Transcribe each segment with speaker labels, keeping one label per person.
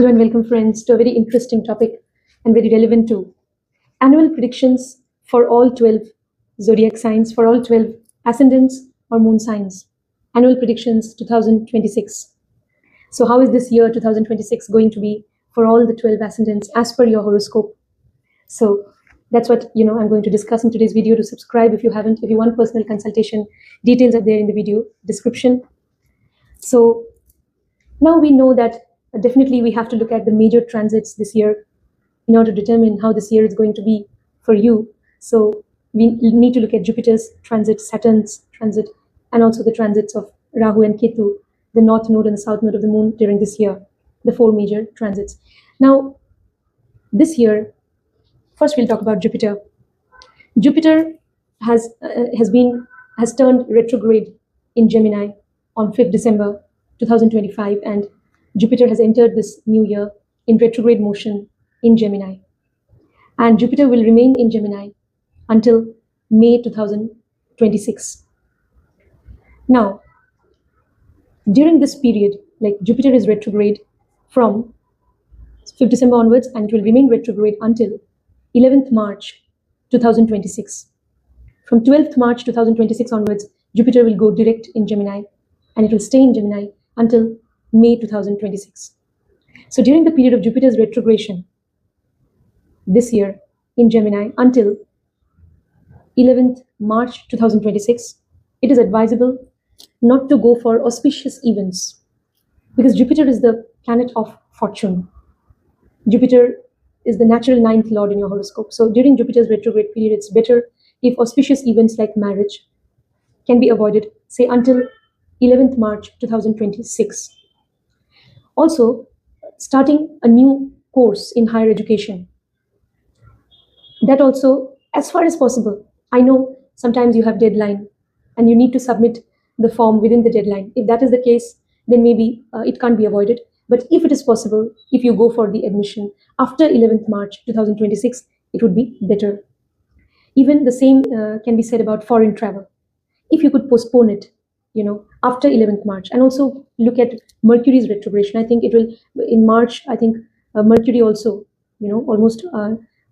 Speaker 1: Hello and welcome friends to a very interesting topic and very relevant too. Annual predictions for all 12 zodiac signs, for all 12 ascendants or moon signs. Annual predictions 2026. So how is this year 2026 going to be for all the 12 ascendants as per your horoscope? So that's what I'm going to discuss in today's video. To subscribe if you haven't, if you want personal consultation, details are there in the video description. So now we know that definitely we have to look at the major transits this year in order to determine how this year is going to be for you. So we need to look at Jupiter's transit, Saturn's transit, and also the transits of Rahu and Ketu, the north node and the south node of the moon during this year, the four major transits. Now, this year, first we'll talk about Jupiter. Jupiter has turned retrograde in Gemini on 5th December 2025, and Jupiter has entered this new year in retrograde motion in Gemini. And Jupiter will remain in Gemini until May 2026. Now, during this period, like Jupiter is retrograde from 5th December onwards, and it will remain retrograde until 11th March 2026. From 12th March 2026 onwards, Jupiter will go direct in Gemini, and it will stay in Gemini until May 2026. So during the period of Jupiter's retrogression this year in Gemini until 11th March 2026, it is advisable not to go for auspicious events, because Jupiter is the planet of fortune. Jupiter is the natural ninth lord in your horoscope. So during Jupiter's retrograde period, it's better if auspicious events like marriage can be avoided, say until 11th March 2026. Also, starting a new course in higher education. That also, as far as possible. I know sometimes you have deadline and you need to submit the form within the deadline. If that is the case, then maybe it can't be avoided. But if it is possible, if you go for the admission after 11th March 2026, it would be better. Even the same can be said about foreign travel. If you could postpone it, after 11th March, and also look at Mercury's retrogression. I think it will, in March, I think Mercury also, almost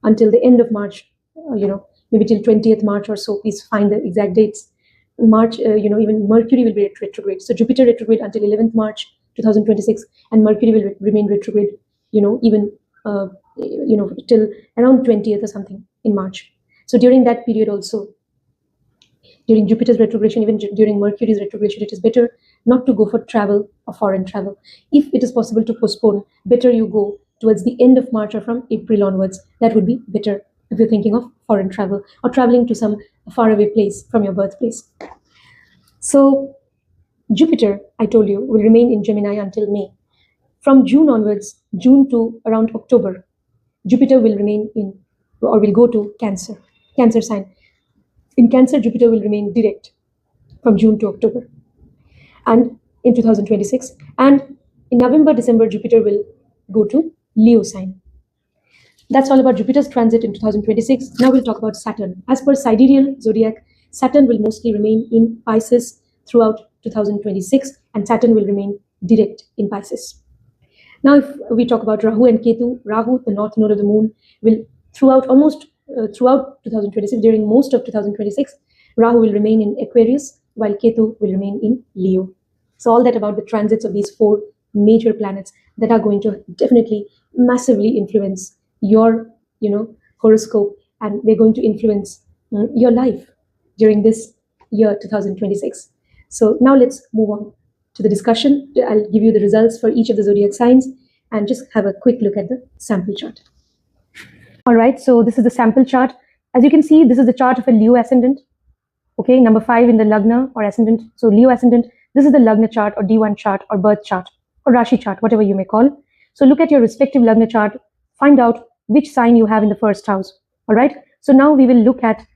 Speaker 1: until the end of March, maybe till 20th March or so, please find the exact dates. March, even Mercury will be retrograde. So Jupiter retrograde until 11th March 2026, and Mercury will remain retrograde, even, till around 20th or something in March. So during that period also, during Jupiter's retrogression, even during Mercury's retrogression, it is better not to go for travel or foreign travel. If it is possible to postpone, better you go towards the end of March or from April onwards. That would be better if you're thinking of foreign travel or traveling to some faraway place from your birthplace. So Jupiter, I told you, will remain in Gemini until May. From June onwards, June to around October, Jupiter will remain in, or will go to Cancer sign. In Cancer, Jupiter will remain direct from June to October and in 2026. And in November, December, Jupiter will go to Leo sign. That's all about Jupiter's transit in 2026. Now we'll talk about Saturn. As per sidereal zodiac, Saturn will mostly remain in Pisces throughout 2026, and Saturn will remain direct in Pisces. Now, if we talk about Rahu and Ketu, Rahu, the north node of the moon, will throughout 2026, during most of 2026, Rahu will remain in Aquarius, while Ketu will remain in Leo. So all that about the transits of these four major planets that are going to definitely massively influence your, horoscope, and they're going to influence your life during this year 2026. So now let's move on to the discussion. I'll give you the results for each of the zodiac signs and just have a quick look at the sample chart. All right, so this is the sample chart. As you can see, this is the chart of a Leo ascendant. Okay, number 5 in the Lagna or ascendant. So Leo ascendant, this is the Lagna chart or D1 chart or birth chart or Rashi chart, whatever you may call. So look at your respective Lagna chart, find out which sign you have in the first house. All right, so now we will look at,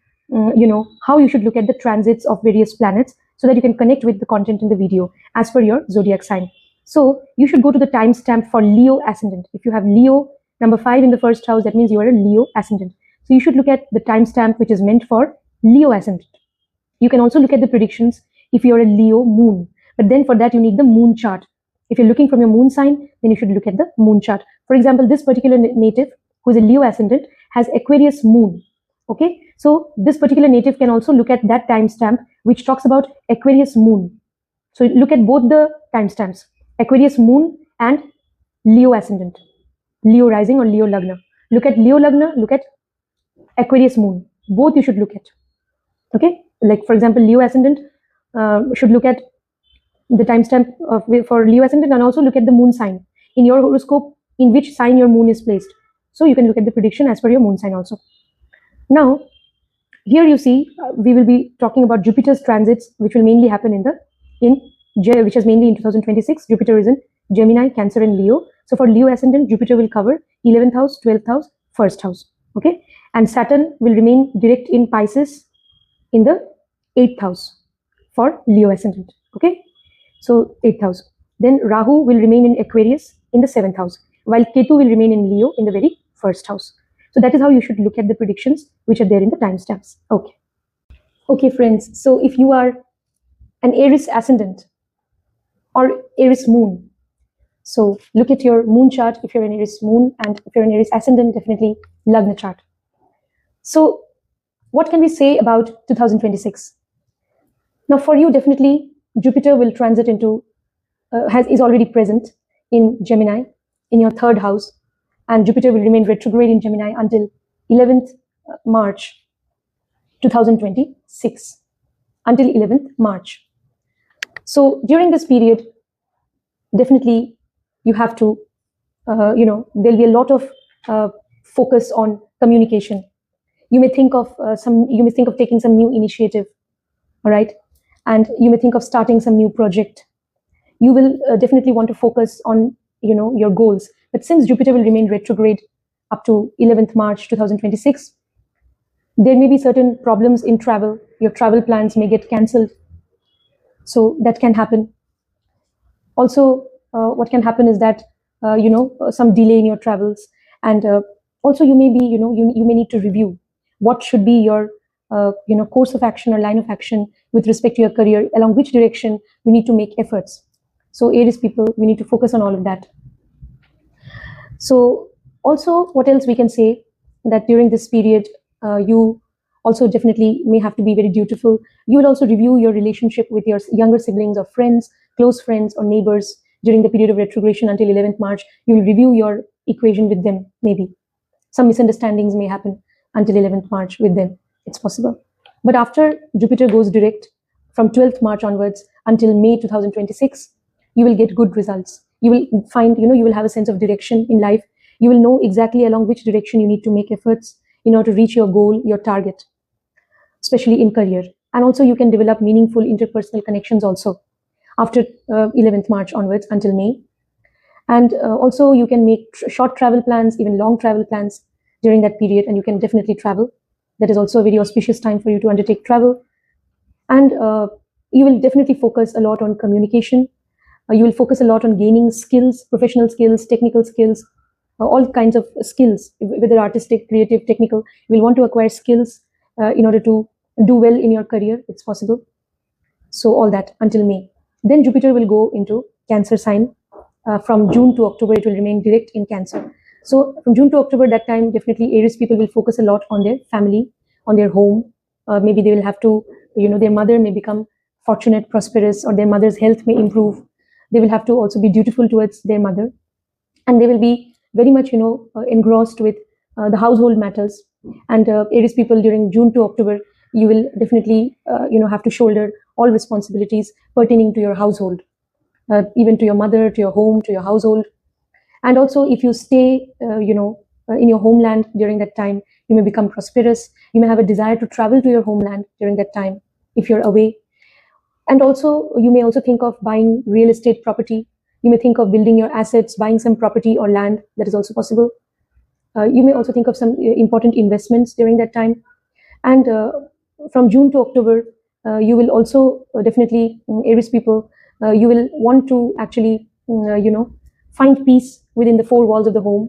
Speaker 1: how you should look at the transits of various planets so that you can connect with the content in the video as per your zodiac sign. So you should go to the timestamp for Leo ascendant. If you have Leo number 5 in the first house, that means you are a Leo ascendant. So you should look at the timestamp which is meant for Leo ascendant. You can also look at the predictions if you are a Leo moon, but then for that you need the moon chart. If you're looking from your moon sign, then you should look at the moon chart. For example, this particular native, who is a Leo ascendant, has Aquarius moon. Okay, so this particular native can also look at that timestamp which talks about Aquarius moon. So look at both the timestamps, Aquarius moon and Leo ascendant, Leo rising or Leo Lagna. Look at Leo Lagna, look at Aquarius moon. Both you should look at. Okay, like for example, Leo ascendant should look at the timestamp for Leo ascendant, and also look at the moon sign in your horoscope, in which sign your moon is placed. So you can look at the prediction as per your moon sign also. Now, here you see we will be talking about Jupiter's transits, which will mainly happen which is mainly in 2026. Jupiter is in Gemini, Cancer, and Leo. So for Leo ascendant, Jupiter will cover 11th house, 12th house, 1st house. Okay, and Saturn will remain direct in Pisces in the 8th house for Leo ascendant. Okay, so 8th house. Then Rahu will remain in Aquarius in the 7th house, while Ketu will remain in Leo in the very 1st house. So that is how you should look at the predictions which are there in the timestamps. Okay. Okay, friends. So if you are an Aries ascendant or Aries moon, so look at your moon chart if you're an Aries moon, and if you're an Aries ascendant, definitely Lagna chart. So what can we say about 2026? Now for you, definitely Jupiter will transit into, is already present in Gemini in your 3rd house, and Jupiter will remain retrograde in Gemini until 11th March 2026, until 11th March. So during this period, definitely you have to, there'll be a lot of focus on communication. You may think of taking some new initiative, all right, and you may think of starting some new project. You will definitely want to focus on your goals. But since Jupiter will remain retrograde up to 11th March 2026, there may be certain problems in travel. Your travel plans may get cancelled. So that can happen. Also, what can happen is that, some delay in your travels. And also you may be, you may need to review what should be your, course of action or line of action with respect to your career, along which direction you need to make efforts. So Aries people, we need to focus on all of that. So also, what else we can say, that during this period, you also definitely may have to be very dutiful. You will also review your relationship with your younger siblings or friends, close friends or neighbors during the period of retrogression until 11th March. You will review your equation with them, maybe. Some misunderstandings may happen until 11th March with them. It's possible. But after Jupiter goes direct from 12th March onwards until May 2026, you will get good results. You will find, you will have a sense of direction in life. You will know exactly along which direction you need to make efforts in order to reach your goal, your target, especially in career. And also you can develop meaningful interpersonal connections also after 11th March onwards until May. And also you can make short travel plans, even long travel plans during that period, and you can definitely travel. That is also a very auspicious time for you to undertake travel. And you will definitely focus a lot on communication. You will focus a lot on gaining skills, professional skills, technical skills, all kinds of skills, whether artistic, creative, technical. You will want to acquire skills in order to do well in your career. It's possible. So all that until May. Then Jupiter will go into Cancer sign. From June to October, it will remain direct in Cancer. So from June to October, that time, definitely Aries people will focus a lot on their family, on their home. Maybe they will have to, their mother may become fortunate, prosperous, or their mother's health may improve. They will have to also be dutiful towards their mother. And they will be very much, engrossed with the household matters. And Aries people during June to October, you will definitely, have to shoulder all responsibilities pertaining to your household, even to your mother, to your home, to your household. And also, if you stay, in your homeland during that time, you may become prosperous. You may have a desire to travel to your homeland during that time if you're away. And also, you may also think of buying real estate property. You may think of building your assets, buying some property or land. That is also possible. You may also think of some important investments during that time. And from June to October, you will also definitely, Aries people, you will want to actually, find peace within the four walls of the home.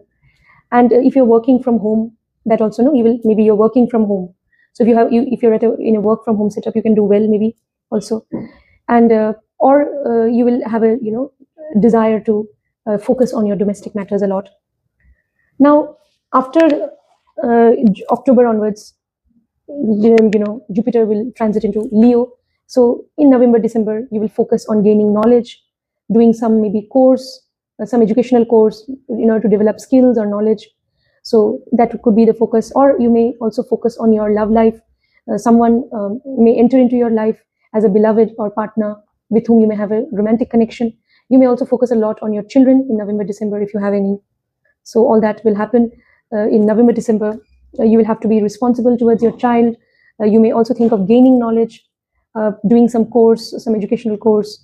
Speaker 1: And if you're working from home, that also, maybe you're working from home. So if you're in a work from home setup, you can do well, maybe also. And or you will have a desire to focus on your domestic matters a lot. Now, after October onwards, Jupiter will transit into Leo. So in November, December, you will focus on gaining knowledge, doing some maybe course, some educational course, to develop skills or knowledge. So that could be the focus. Or you may also focus on your love life. Someone may enter into your life as a beloved or partner with whom you may have a romantic connection. You may also focus a lot on your children in November, December, if you have any. So all that will happen in November, December. You will have to be responsible towards your child. You may also think of gaining knowledge, doing some course, some educational course.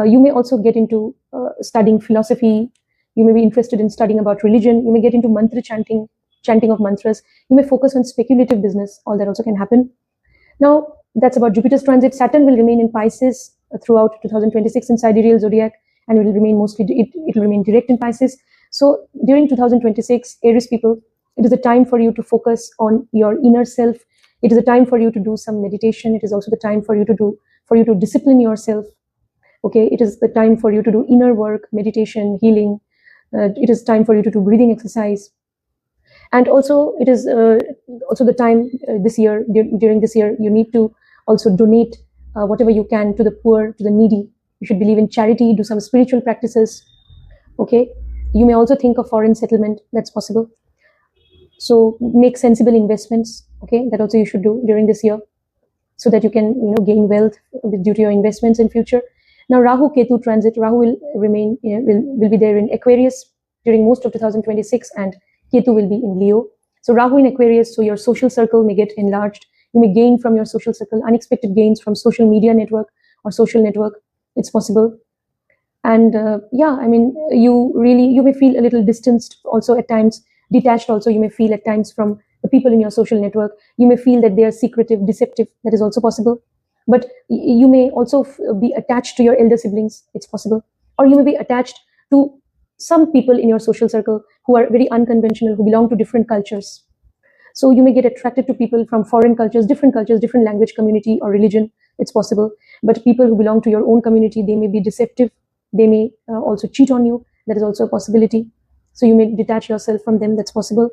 Speaker 1: You may also get into studying philosophy. You may be interested in studying about religion. You may get into mantra chanting of mantras. You may focus on speculative business. All that also can happen. Now, that's about Jupiter's transit. Saturn will remain in Pisces throughout 2026 in sidereal zodiac, and will remain mostly, it will remain direct in Pisces. So during 2026, Aries people, it is a time for you to focus on your inner self. It is a time for you to do some meditation. It is also the time for you to discipline yourself. Okay, it is the time for you to do inner work, meditation, healing. It is time for you to do breathing exercise. And also, it is also the time this year, during this year, you need to also donate whatever you can to the poor, to the needy. You should believe in charity, do some spiritual practices. Okay, you may also think of foreign settlement. That's possible. So make sensible investments. Okay, that also you should do during this year, so that you can gain wealth due to your investments in future. Now, Rahu-Ketu transit. Rahu will remain, will be there in Aquarius during most of 2026, and Ketu will be in Leo. So Rahu in Aquarius, so your social circle may get enlarged. You may gain from your social circle, unexpected gains from social media network or social network. It's possible. And yeah, I mean, you may feel a little distanced also at times, detached also. You may feel at times from the people in your social network. You may feel that they are secretive, deceptive. That is also possible. But you may also be attached to your elder siblings. It's possible. Or you may be attached to some people in your social circle who are very unconventional, who belong to different cultures. So you may get attracted to people from foreign cultures, different language, community, or religion. It's possible. But people who belong to your own community, they may be deceptive. They may also cheat on you. That is also a possibility. So you may detach yourself from them. That's possible.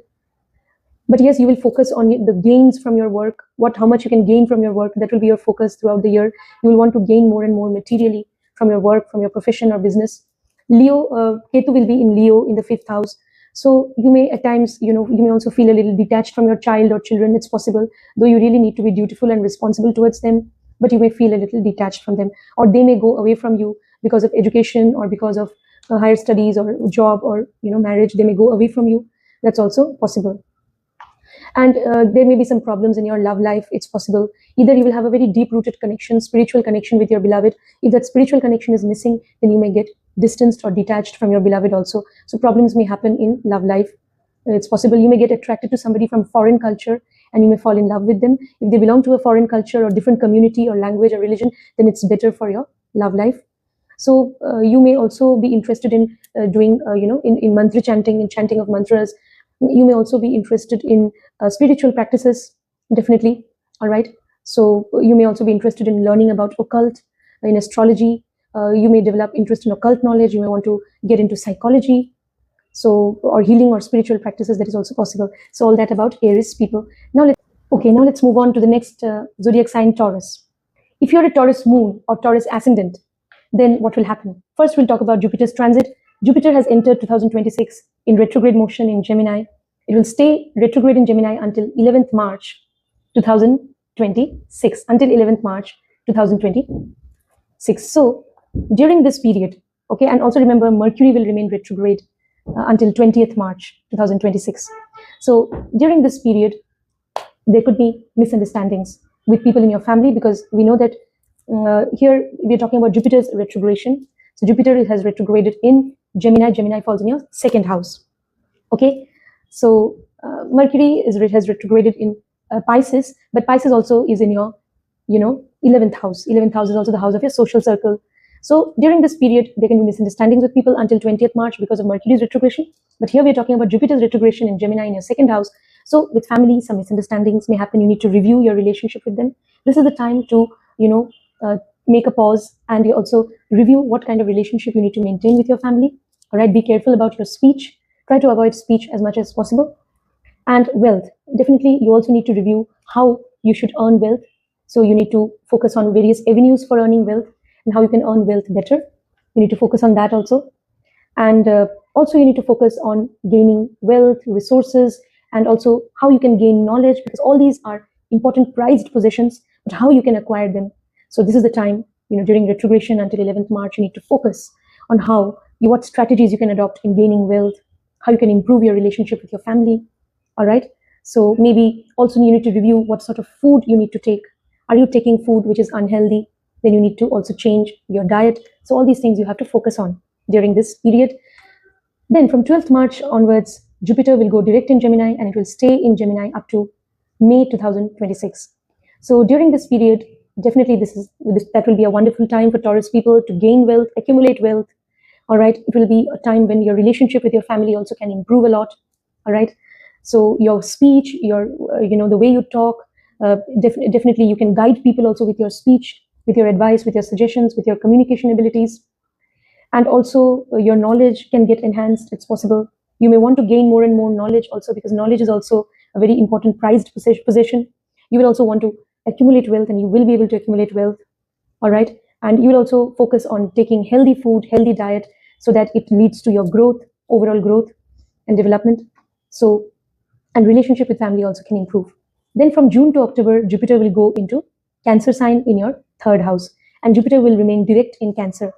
Speaker 1: But yes, you will focus on the gains from your work, how much you can gain from your work. That will be your focus throughout the year. You will want to gain more and more materially from your work, from your profession or business. Leo, Ketu will be in Leo in the 5th house. So you may at times, you may also feel a little detached from your child or children. It's possible, though you really need to be dutiful and responsible towards them, but you may feel a little detached from them, or they may go away from you because of education or because of higher studies or job or marriage. They may go away from you. That's also possible. And there may be some problems in your love life. It's possible. Either you will have a very deep-rooted connection, spiritual connection with your beloved. If that spiritual connection is missing, then you may get distanced or detached from your beloved also. So problems may happen in love life. It's possible you may get attracted to somebody from foreign culture and you may fall in love with them. If they belong to a foreign culture or different community or language or religion, then it's better for your love life. So you may also be interested in doing, in mantra chanting, in chanting of mantras. You may also be interested in spiritual practices, definitely. All right. So you may also be interested in learning about occult, in astrology. You may develop interest in occult knowledge. You may want to get into psychology, or healing or spiritual practices. That is also possible. So all that about Aries people. Now let's move on to the next zodiac sign, Taurus. If you're a Taurus moon or Taurus ascendant, then what will happen? First, we'll talk about Jupiter's transit. Jupiter has entered 2026 in retrograde motion in Gemini. It will stay retrograde in Gemini until 11th March 2026. Until 11th March 2026. So during this period, okay, and also remember Mercury will remain retrograde until 20th March 2026. So during this period, there could be misunderstandings with people in your family, because we know that here we're talking about Jupiter's retrogression. So Jupiter has retrograded in Gemini. Gemini falls in your 2nd house. Okay, so Mercury has retrograded in Pisces, but Pisces also is in your 11th house. 11th house is also the house of your social circle. So during this period, there can be misunderstandings with people until 20th March because of Mercury's retrogression. But here we're talking about Jupiter's retrogression in Gemini in your 2nd house. So with family, some misunderstandings may happen. You need to review your relationship with them. This is the time to make a pause and you also review what kind of relationship you need to maintain with your family. All right, be careful about your speech. Try to avoid speech as much as possible. And wealth, definitely you also need to review how you should earn wealth. So you need to focus on various avenues for earning wealth and how you can earn wealth better. You need to focus on that also. And also you need to focus on gaining wealth, resources, and also how you can gain knowledge, because all these are important prized possessions, but how you can acquire them. So this is the time, during retrogression until 11th March, you need to focus on what strategies you can adopt in gaining wealth, how you can improve your relationship with your family. All right. So maybe also you need to review what sort of food you need to take. Are you taking food which is unhealthy? Then you need to also change your diet. So all these things you have to focus on during this period. Then from 12th March onwards, Jupiter will go direct in Gemini and it will stay in Gemini up to May 2026. So during this period, definitely that will be a wonderful time for Taurus people to gain wealth, accumulate wealth. All right. It will be a time when your relationship with your family also can improve a lot. All right. So your speech, the way you talk, definitely you can guide people also with your speech, with your advice, with your suggestions, with your communication abilities. And also your knowledge can get enhanced. It's possible. You may want to gain more and more knowledge also, because knowledge is also a very important prized possession. You will also want to accumulate wealth, and you will be able to accumulate wealth. All right. And you will also focus on taking healthy food, healthy diet, so that it leads to your growth, overall growth and development. So, and relationship with family also can improve. Then from June to October, Jupiter will go into Cancer sign in your 3rd house, and Jupiter will remain direct in Cancer.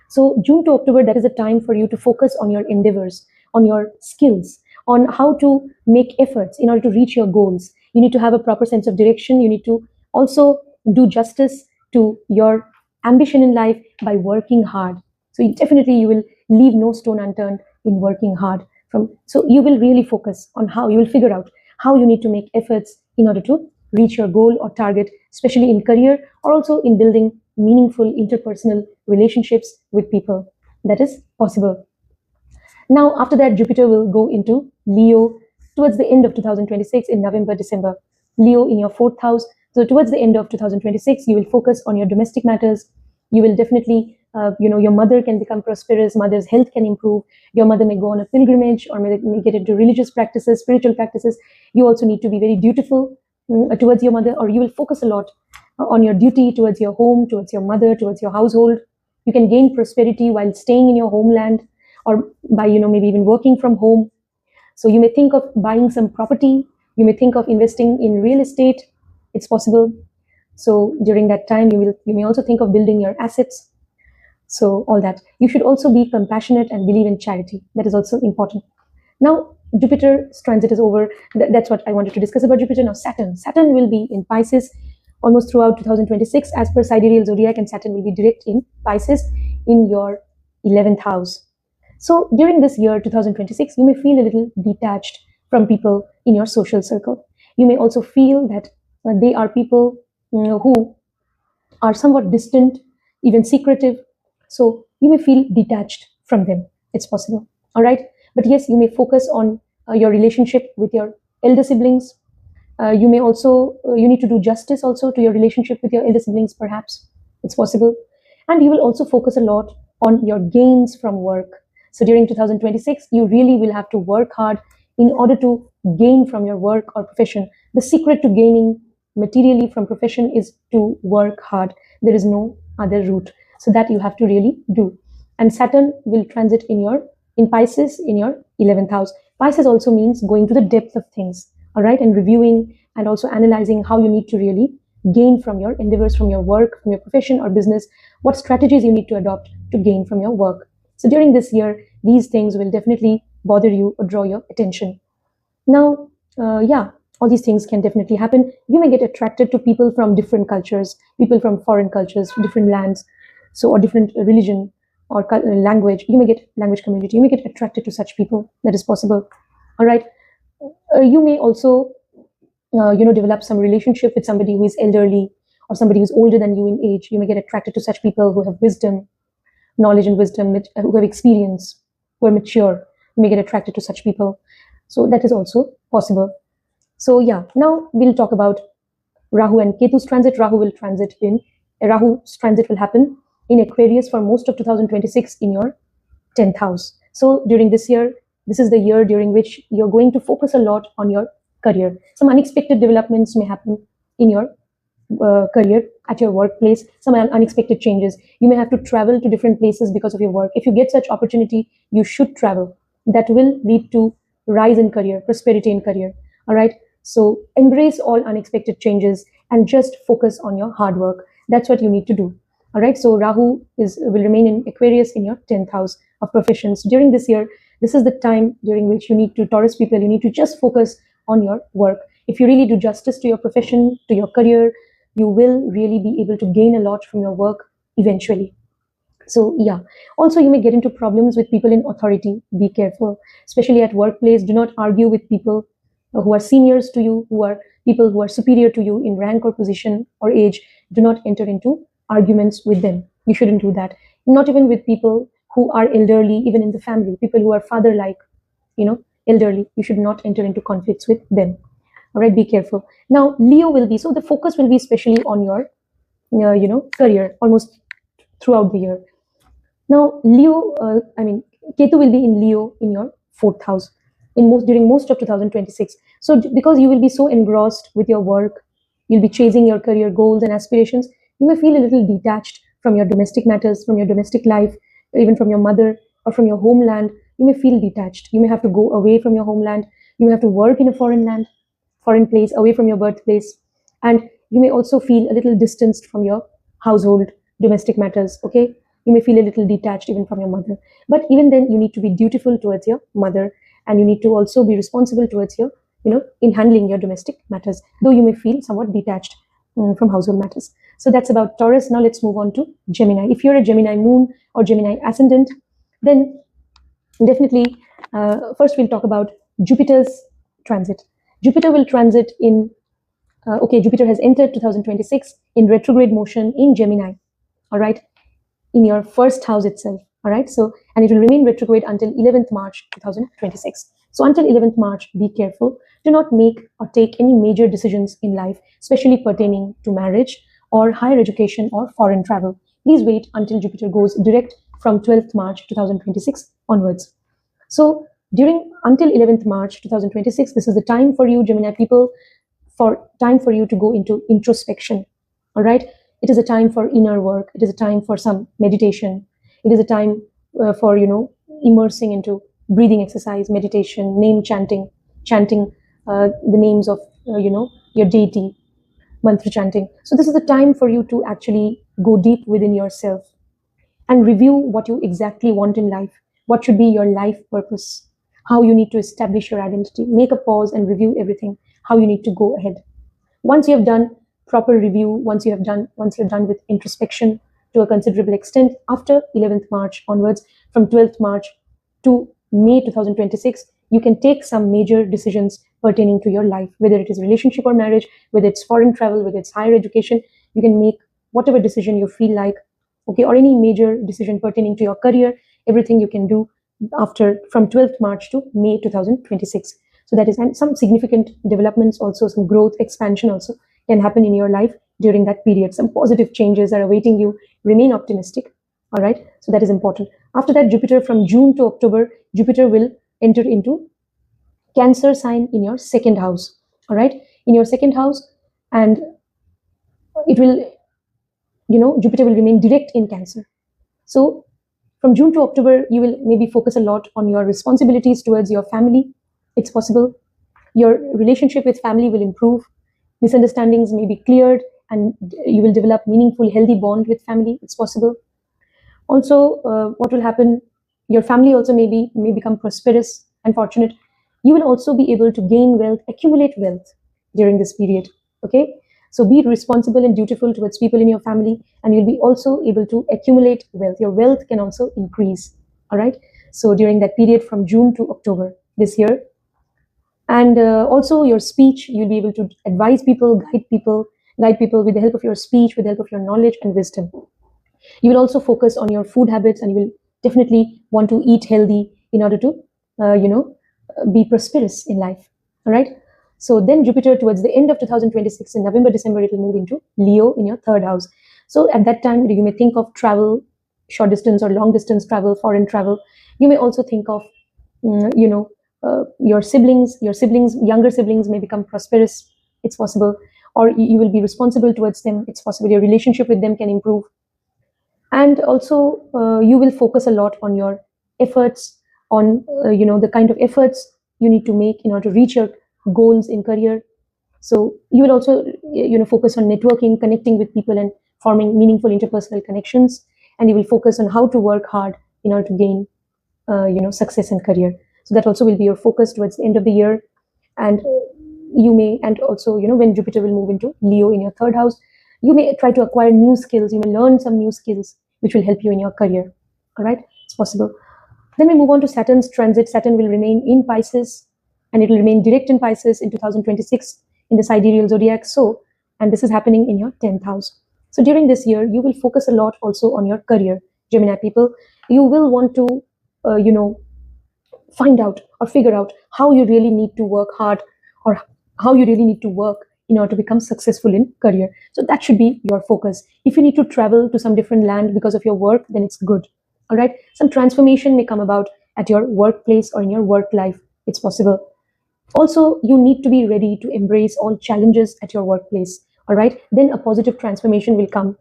Speaker 1: So June to October, that is a time for you to focus on your endeavors, on your skills, on how to make efforts in order to reach your goals. You need to have a proper sense of direction. You need to also do justice to your ambition in life by working hard. So you will leave no stone unturned in working hard. So you will really focus on how you will figure out how you need to make efforts in order to reach your goal or target, especially in career or also in building meaningful interpersonal relationships with people. That is possible. Now, after that, Jupiter will go into Leo towards the end of 2026 in November, December. Leo in your 4th house. So towards the end of 2026, you will focus on your domestic matters. You will definitely, your mother can become prosperous. Mother's health can improve. Your mother may go on a pilgrimage or may get into religious practices, spiritual practices. You also need to be very dutiful towards your mother, or you will focus a lot on your duty towards your home, towards your mother, towards your household. You can gain prosperity while staying in your homeland, or by, maybe even working from home. So you may think of buying some property. You may think of investing in real estate. It's possible. So during that time, you may also think of building your assets. So all that. You should also be compassionate and believe in charity. That is also important. Now, Jupiter's transit is over. That's what I wanted to discuss about Jupiter. Now, Saturn will be in Pisces almost throughout 2026 as per sidereal zodiac, and Saturn will be direct in Pisces in your 11th house. So during this year 2026, you may feel a little detached from people in your social circle. You may also feel that they are people who are somewhat distant, even secretive. So you may feel detached from them. It's possible. All right. But yes, you may focus on your relationship with your elder siblings. You may also, you need to do justice also to your relationship with your elder siblings, perhaps. It's possible. And you will also focus a lot on your gains from work. So during 2026, you really will have to work hard in order to gain from your work or profession. The secret to gaining materially from profession is to work hard. There is no other route. So that you have to really do. And Saturn will transit in Pisces in your 11th house. Pisces also means going to the depth of things, all right, and reviewing and also analyzing how you need to really gain from your endeavors, from your work, from your profession or business, what strategies you need to adopt to gain from your work. So during this year, these things will definitely bother you or draw your attention. Now, all these things can definitely happen. You may get attracted to people from different cultures, people from foreign cultures, different lands, or different religion or language. You may get language community. You may get attracted to such people. That is possible. All right. You may also, develop some relationship with somebody who is elderly or somebody who's older than you in age. You may get attracted to such people who have wisdom, knowledge and wisdom, who have experience, who are mature. You may get attracted to such people. So that is also possible. So yeah, now we'll talk about Rahu and Ketu's transit. Rahu will transit in Rahu's transit will happen in Aquarius for most of 2026 in your 10th house. So during this year, this is the year during which you're going to focus a lot on your career. Some unexpected developments may happen in your career, at your workplace, some unexpected changes. You may have to travel to different places because of your work. If you get such opportunity, you should travel. That will lead to rise in career, prosperity in career. All right. So embrace all unexpected changes and just focus on your hard work. That's what you need to do. All right. So Rahu will remain in Aquarius in your 10th house of professions. During this year, this is the time during which you need to, Taurus people, you need to just focus on your work. If you really do justice to your profession, to your career, you will really be able to gain a lot from your work eventually. So yeah, also you may get into problems with people in authority. Be careful, especially at workplace. Do not argue with people who are seniors to you, who are people who are superior to you in rank or position or age. Do not enter into arguments with them. You shouldn't do that. Not even with people who are elderly, even in the family, people who are father-like, elderly. You should not enter into conflicts with them. All right, be careful. Now, Leo will be, so the focus will be especially on your, career almost throughout the year. Now, Leo, Ketu will be in Leo in your 4th house during most of 2026. So because you will be so engrossed with your work, you'll be chasing your career goals and aspirations, you may feel a little detached from your domestic matters, from your domestic life, even from your mother or from your homeland. You may feel detached. You may have to go away from your homeland. You may have to work in a foreign place, away from your birthplace. And you may also feel a little distanced from your household, domestic matters, okay? You may feel a little detached even from your mother. But even then, you need to be dutiful towards your mother, and you need to also be responsible towards your, in handling your domestic matters, though you may feel somewhat detached from household matters. So that's about Taurus. Now let's move on to Gemini. If you're a Gemini moon or Gemini ascendant, then definitely, first we'll talk about Jupiter's transit. Jupiter will transit in, Jupiter has entered 2026 in retrograde motion in Gemini, all right, in your 1st house itself, all right. So, and it will remain retrograde until 11th March 2026. So until 11th March, be careful. Do not make or take any major decisions in life, especially pertaining to marriage or higher education or foreign travel. Please wait until Jupiter goes direct from 12th March 2026 onwards. So until 11th March 2026, this is the time for you, Gemini people, time for you to go into introspection, all right? It is a time for inner work. It is a time for some meditation. It is a time for, immersing into breathing exercise, meditation, name chanting the names of, your deity, mantra chanting. So this is the time for you to actually go deep within yourself and review what you exactly want in life. What should be your life purpose? How you need to establish your identity. Make a pause and review everything, how you need to go ahead. Once you have done proper review, once you're done with introspection to a considerable extent, after 11th March onwards, from 12th March to May 2026, you can take some major decisions pertaining to your life, whether it is relationship or marriage, whether it's foreign travel, whether it's higher education. You can make whatever decision you feel like, okay, or any major decision pertaining to your career, everything you can do from 12th March to May 2026. So that is, and some significant developments also, some growth, expansion also can happen in your life during that period. Some positive changes are awaiting you. Remain optimistic, all right? So that is important. After that, Jupiter, from June to October, Jupiter will enter into Cancer sign in your 2nd house, all right? In your 2nd house, and it will, Jupiter will remain direct in Cancer. So from June to October, you will maybe focus a lot on your responsibilities towards your family. It's possible. Your relationship with family will improve. Misunderstandings may be cleared, and you will develop meaningful, healthy bond with family. It's possible. Also, what will happen, your family also may become prosperous and fortunate. You will also be able to gain wealth, accumulate wealth during this period, okay? So be responsible and dutiful towards people in your family, and you'll be also able to accumulate wealth. Your wealth can also increase, all right? So during that period from June to October this year. And also your speech, you'll be able to advise people, guide people with the help of your speech, with the help of your knowledge and wisdom. You will also focus on your food habits, and you will definitely want to eat healthy in order to, be prosperous in life, all right? So then Jupiter, towards the end of 2026, in November, December, it will move into Leo in your 3rd house. So at that time, you may think of travel, short distance or long distance travel, foreign travel. You may also think of, your siblings, younger siblings may become prosperous. It's possible. Or you will be responsible towards them. It's possible. Your relationship with them can improve. And also, you will focus a lot on your efforts, on, the kind of efforts you need to make in order to reach your goals in career. So you will also, focus on networking, connecting with people and forming meaningful interpersonal connections. And you will focus on how to work hard in order to gain, success in career. So that also will be your focus towards the end of the year. And you may, and also, when Jupiter will move into Leo in your third house, you may try to acquire new skills. You may learn some new skills which will help you in your career. All right, it's possible. Then we move on to Saturn's transit. Saturn will remain in Pisces, and it will remain direct in Pisces in 2026 in the sidereal zodiac. So, and this is happening in your 10th house. So during this year, you will focus a lot also on your career, Gemini people. You will want to, find out or figure out how you really need to work hard, or how you really need to work in order to become successful in career. So that should be your focus. If you need to travel to some different land because of your work, then it's good. All right. Some transformation may come about at your workplace or in your work life. It's possible. Also, you need to be ready to embrace all challenges at your workplace. All right. Then a positive transformation will come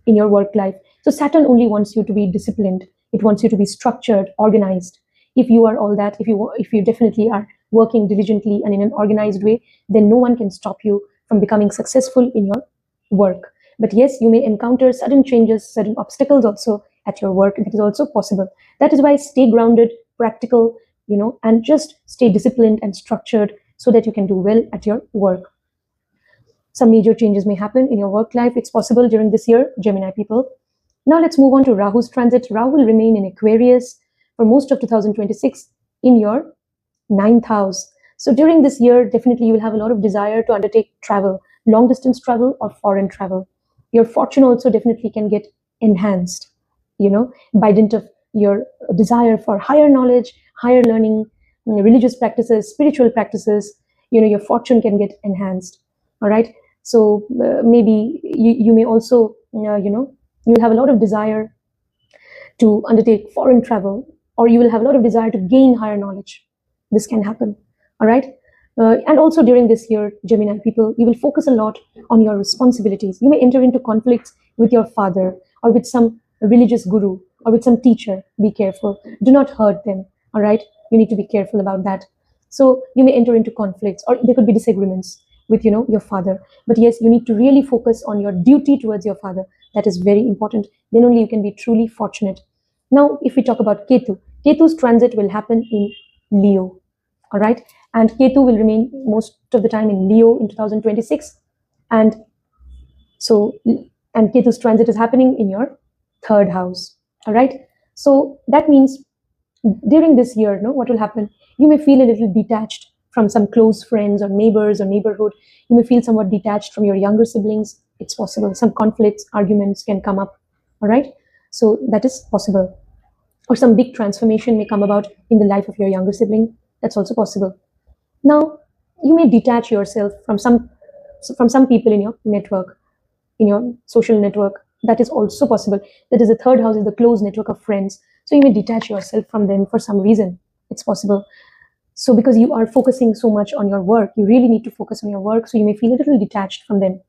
Speaker 1: in your work life. So Saturn only wants you to be disciplined. It wants you to be structured, organized. If you are all that, if you definitely are working diligently and in an organized way, then no one can stop you from becoming successful in your work. But yes, you may encounter sudden changes, sudden obstacles also at your work. That is also possible. That is why stay grounded, practical, and just stay disciplined and structured so that you can do well at your work. Some major changes may happen in your work life. It's possible during this year, Gemini people. Now let's move on to Rahu's transit. Rahu will remain in Aquarius for most of 2026 in your 9th house. So during this year, definitely you will have a lot of desire to undertake travel, long distance travel or foreign travel. Your fortune also definitely can get enhanced, by dint of your desire for higher knowledge, higher learning, religious practices, spiritual practices, your fortune can get enhanced. All right. So maybe you may also, you'll have a lot of desire to undertake foreign travel, or you will have a lot of desire to gain higher knowledge. This can happen. All right. And also during this year, Gemini people, you will focus a lot on your responsibilities. You may enter into conflicts with your father or with some religious guru or with some teacher. Be careful. Do not hurt them. All right. You need to be careful about that. So you may enter into conflicts, or there could be disagreements with, your father. But yes, you need to really focus on your duty towards your father. That is very important. Then only you can be truly fortunate. Now, if we talk about Ketu, Ketu's transit will happen in Leo. All right. And Ketu will remain most of the time in Leo in 2026. And Ketu's transit is happening in your 3rd house. All right. So that means during this year, what will happen? You may feel a little detached from some close friends or neighbors or neighborhood. You may feel somewhat detached from your younger siblings. It's possible. Some conflicts, arguments can come up. All right. So that is possible. Or some big transformation may come about in the life of your younger sibling. That's also possible. Now, you may detach yourself from some people in your network, in your social network. That is also possible. That is the 3rd house, is the close network of friends. So you may detach yourself from them for some reason. It's possible. So because you are focusing so much on your work, you really need to focus on your work. So you may feel a little detached from them.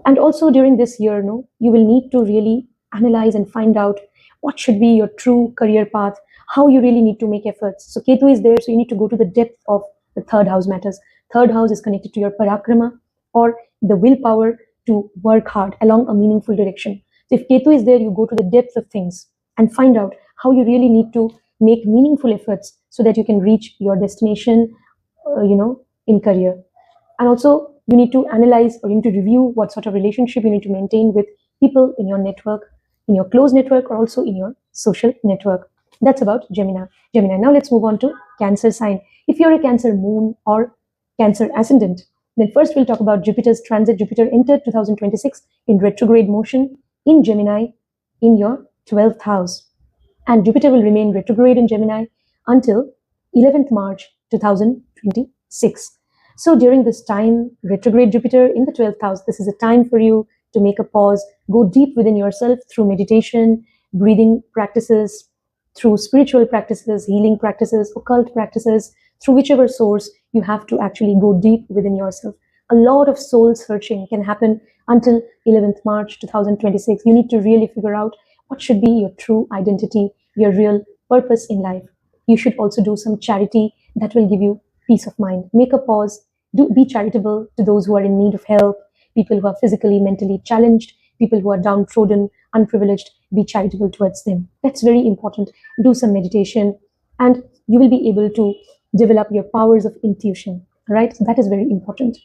Speaker 1: And also during this year, you will need to really analyze and find out what should be your true career path, how you really need to make efforts. So Ketu is there, so you need to go to the depth of the 3rd house matters. 3rd house is connected to your parakrama, or the willpower to work hard along a meaningful direction. So if Ketu is there, you go to the depth of things and find out how you really need to make meaningful efforts so that you can reach your destination, in career. And also you need to analyze, or you need to review what sort of relationship you need to maintain with people in your network, in your close network, or also in your social network. That's about Gemini. Now let's move on to Cancer sign. If you're a Cancer moon or Cancer ascendant, then first we'll talk about Jupiter's transit. Jupiter entered 2026 in retrograde motion in Gemini in your 12th house. And Jupiter will remain retrograde in Gemini until 11th March 2026. So during this time, retrograde Jupiter in the 12th house, this is a time for you to make a pause, go deep within yourself through meditation, breathing practices, through spiritual practices, healing practices, occult practices, through whichever source. You have to actually go deep within yourself. A lot of soul searching can happen until 11th March 2026. You need to really figure out what should be your true identity, your real purpose in life. You should also do some charity that will give you peace of mind. Make a pause, be charitable to those who are in need of help, people who are physically, mentally challenged, people who are downtrodden, unprivileged. Be charitable towards them. That's very important. Do some meditation, and you will be able to develop your powers of intuition. Right? So that is very important.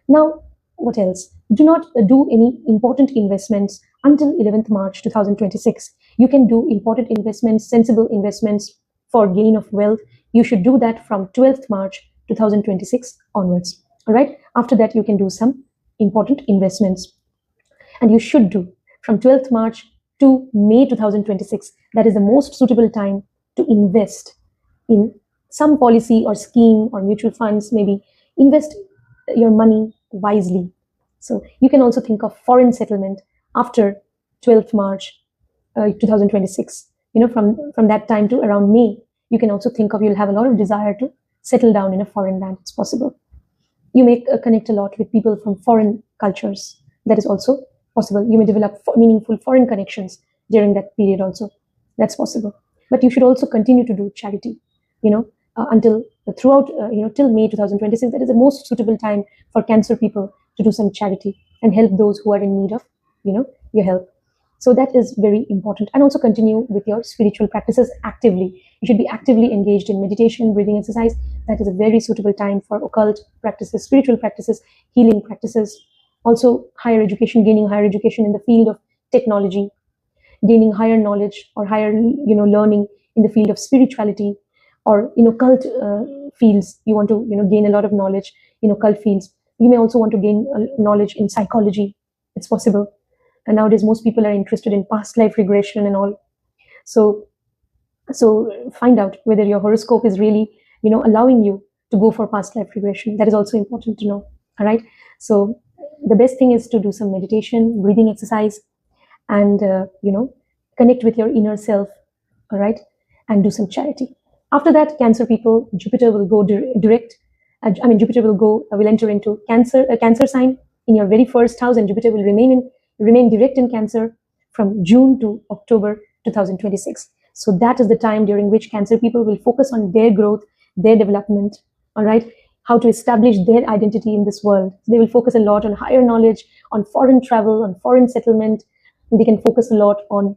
Speaker 1: Now, what else? Do not do any important investments until 11th March 2026. You can do important investments, sensible investments for gain of wealth. You should do that from 12th March 2026 onwards. All right. After that, you can do some important investments. And you should do from 12th March to May 2026. That is the most suitable time to invest in some policy or scheme or mutual funds. Maybe invest your money wisely. So you can also think of foreign settlement after 12th March 2026. From that time to around May, you can also think of, you'll have a lot of desire to settle down in a foreign land. It's possible. You may connect a lot with people from foreign cultures. That is also possible. You may develop meaningful foreign connections during that period also. That's possible. But you should also continue to do charity, until throughout, till May 2026. That is the most suitable time for Cancer people to do some charity and help those who are in need of, your help. So that is very important. And also continue with your spiritual practices actively. You should be actively engaged in meditation, breathing exercise. That is a very suitable time for occult practices, spiritual practices, healing practices. Also higher education, gaining higher education in the field of technology, gaining higher knowledge or higher, learning in the field of spirituality, or cult fields. You want to gain a lot of knowledge in cult fields. You may also want to gain knowledge in psychology. It's possible. And nowadays most people are interested in past life regression and all. So find out whether your horoscope is really allowing you to go for past life regression. That is also important to know. All right. So the best thing is to do some meditation, breathing exercise, and connect with your inner self. All right. And do some charity. After that, Cancer people, Jupiter will go direct. Jupiter will enter into Cancer sign in your very first house, and Jupiter will remain direct in Cancer from June to October 2026. So that is the time during which Cancer people will focus on their growth, their development. All right. How to establish their identity in this world. They will focus a lot on higher knowledge, on foreign travel, on foreign settlement. And they can focus a lot on,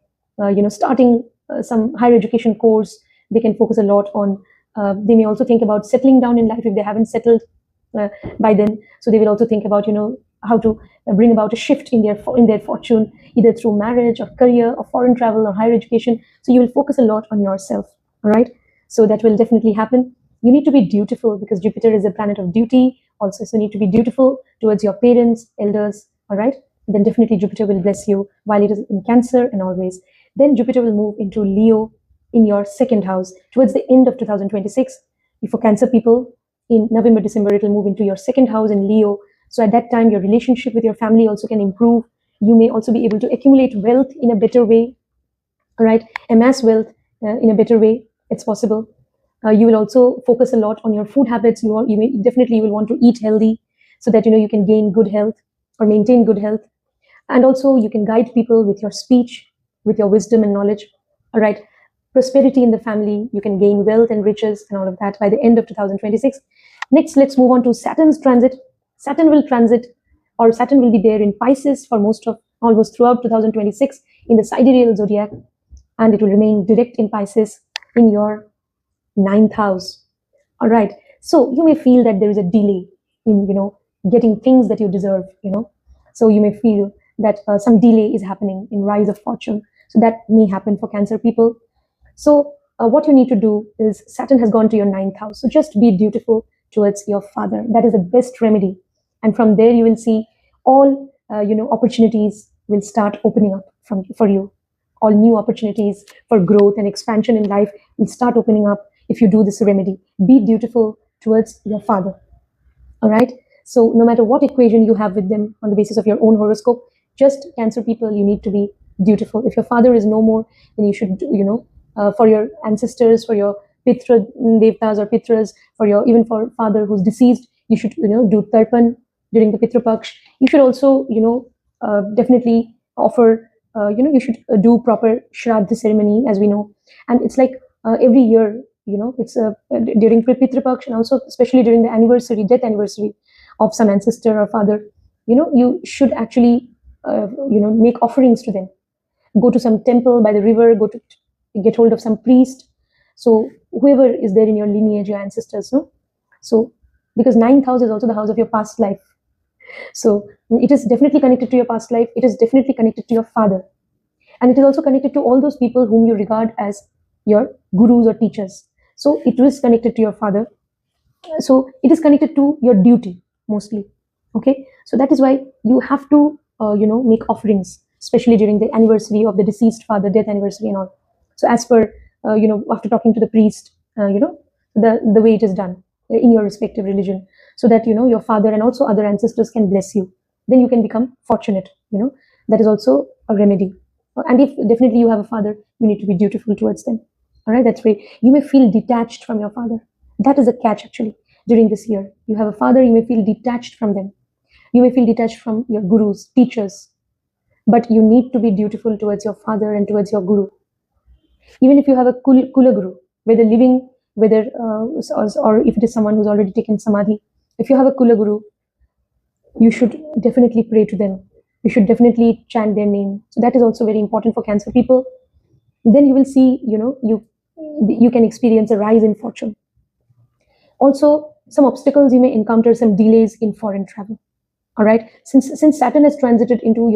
Speaker 1: starting some higher education course. They can focus a lot on, they may also think about settling down in life if they haven't settled by then. So they will also think about, how to bring about a shift in their fortune, either through marriage or career or foreign travel or higher education. So you will focus a lot on yourself. All right. So that will definitely happen. You need to be dutiful because Jupiter is a planet of duty also. So you need to be dutiful towards your parents, elders. All right. Then definitely Jupiter will bless you while it is in Cancer and always. Then Jupiter will move into Leo in your second house towards the end of 2026. For Cancer people, in November, December, it will move into your second house in Leo. So at that time, your relationship with your family also can improve. You may also be able to accumulate wealth in a better way. All right. Amass wealth in a better way. It's possible. You will also focus a lot on your food habits. You will want to eat healthy so that you can gain good health or maintain good health. And also you can guide people with your speech, with your wisdom and knowledge. All right. Prosperity in the family. You can gain wealth and riches and all of that by the end of 2026. Next, let's move on to Saturn's transit. Saturn will be there in Pisces for almost throughout 2026 in the sidereal zodiac, and it will remain direct in Pisces in your 9th house. All right. So you may feel that there is a delay in, getting things that you deserve, So you may feel that some delay is happening in rise of fortune. So that may happen for Cancer people. So what you need to do is Saturn has gone to your 9th house. So just be dutiful towards your father. That is the best remedy. And from there, you will see all, opportunities will start opening up for you. All new opportunities for growth and expansion in life will start opening up if you do this remedy. Be dutiful towards your father. All right. So no matter what equation you have with them on the basis of your own horoscope, just Cancer people, you need to be dutiful. If your father is no more, then you should, for your ancestors, for your Pitra Devtas or Pitras, even for father who's deceased, you should, do Tarpan during the Pitra Paksh. You should also, definitely offer, you should do proper Shraddha ceremony, as we know. And it's like every year, it's during Pitra Paksh, and also especially during the death anniversary of some ancestor or father, you should actually, make offerings to them. Go to some temple by the river, get hold of some priest. So whoever is there in your lineage, your ancestors, no? So because 9th house is also the house of your past life. So it is definitely connected to your past life. It is definitely connected to your father. And it is also connected to all those people whom you regard as your gurus or teachers. So it is connected to your father. So it is connected to your duty mostly. Okay. So that is why you have to, make offerings, especially during the anniversary of the deceased father, death anniversary and all. So as per, after talking to the priest, the way it is done in your respective religion, so that, your father and also other ancestors can bless you. Then you can become fortunate, that is also a remedy. And if definitely you have a father, you need to be dutiful towards them. All right, that's right. You may feel detached from your father. That is a catch actually. During this year, you have a father, you may feel detached from them. You may feel detached from your gurus, teachers, but you need to be dutiful towards your father and towards your guru. Even if you have a Kula guru, whether living, whether or if it is someone who's already taken samadhi, if you have a Kula guru, you should definitely pray to them. You should definitely chant their name. So that is also very important for Cancer people. Then you will see, you can experience a rise in fortune. Also, some obstacles you may encounter, some delays in foreign travel. All right, since Saturn has transited into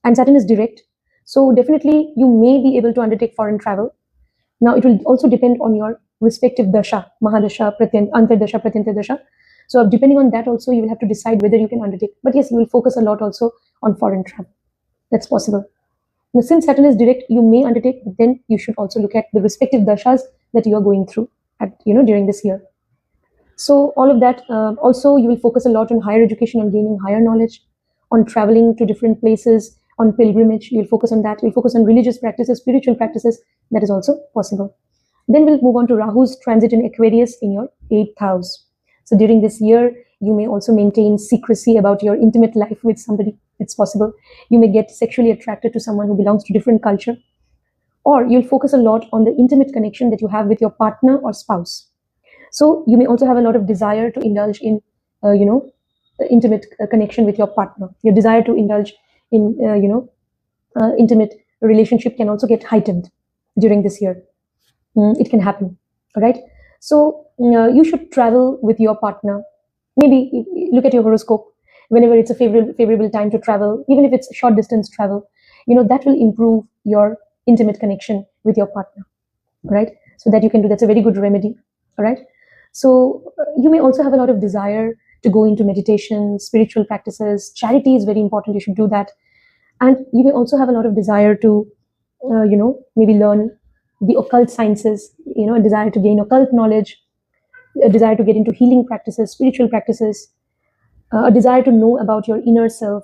Speaker 1: and Saturn is direct, so definitely you may be able to undertake foreign travel. Now it will also depend on your respective dasha, Mahadasha, Antardasha, Pratyantardasha. So depending on that also, you will have to decide whether you can undertake. But yes, you will focus a lot also on foreign travel. That's possible. Now, since Saturn is direct, you may undertake, but then you should also look at the respective dashas that you are going through during this year. So all of that, also you will focus a lot on higher education, on gaining higher knowledge, on traveling to different places, on pilgrimage. You'll focus on that. You'll focus on religious practices, spiritual practices. That is also possible. Then we'll move on to Rahu's transit in Aquarius in your 8th house. So during this year, you may also maintain secrecy about your intimate life with somebody. It's possible. You may get sexually attracted to someone who belongs to different culture, or you'll focus a lot on the intimate connection that you have with your partner or spouse. So you may also have a lot of desire to indulge in, intimate connection with your partner. Your desire to indulge in, intimate relationship can also get heightened during this year. It can happen. All right. So you should travel with your partner. Maybe look at your horoscope. Whenever it's a favorable time to travel, even if it's short distance travel, that will improve your intimate connection with your partner. Right. So that you can do. That's a very good remedy. All right. So you may also have a lot of desire to go into meditation, spiritual practices. Charity is very important. You should do that. And you may also have a lot of desire to, maybe learn the occult sciences, a desire to gain occult knowledge, a desire to get into healing practices, spiritual practices, a desire to know about your inner self,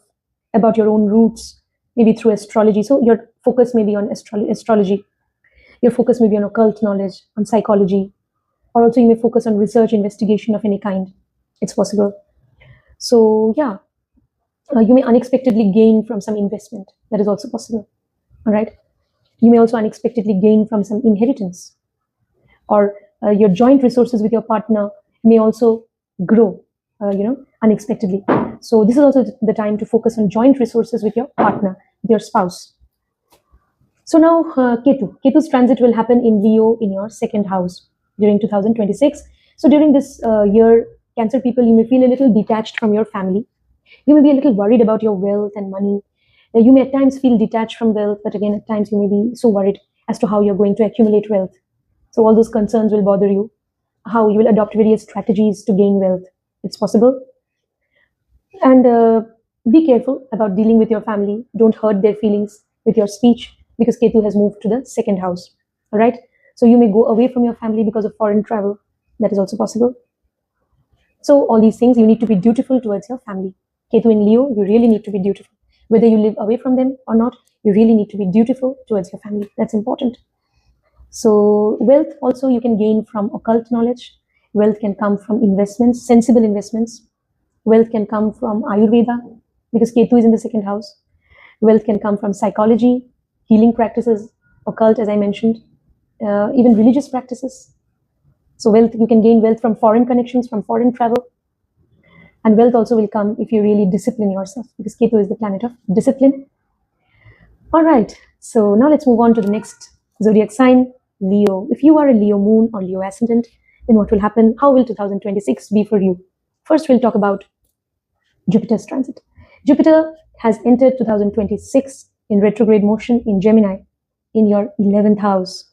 Speaker 1: about your own roots, maybe through astrology. So your focus may be on astrology. Your focus may be on occult knowledge, on psychology, or also you may focus on research, investigation of any kind. It's possible. So yeah, you may unexpectedly gain from some investment. That is also possible. All right. You may also unexpectedly gain from some inheritance, or your joint resources with your partner may also grow, unexpectedly. So this is also the time to focus on joint resources with your partner, with your spouse. So now Ketu's transit will happen in Leo in your 2nd house during 2026. So during this year, Cancer people, you may feel a little detached from your family. You may be a little worried about your wealth and money. You may at times feel detached from wealth, but again, at times you may be so worried as to how you're going to accumulate wealth. So all those concerns will bother you, how you will adopt various strategies to gain wealth. It's possible. And be careful about dealing with your family. Don't hurt their feelings with your speech, because Ketu has moved to the 2nd house. All right. So you may go away from your family because of foreign travel. That is also possible. So all these things, you need to be dutiful towards your family. Ketu in Leo, you really need to be dutiful. Whether you live away from them or not, you really need to be dutiful towards your family. That's important. So wealth also you can gain from occult knowledge. Wealth can come from investments, sensible investments. Wealth can come from Ayurveda, because Ketu is in the second house. Wealth can come from psychology, healing practices, occult, as I mentioned, even religious practices. So wealth, you can gain wealth from foreign connections, from foreign travel. And wealth also will come if you really discipline yourself, because Ketu is the planet of discipline. All right, so now let's move on to the next zodiac sign, Leo. If you are a Leo moon or Leo ascendant, then what will happen? How will 2026 be for you? First, we'll talk about Jupiter's transit. Jupiter has entered 2026 in retrograde motion in Gemini, in your 11th house.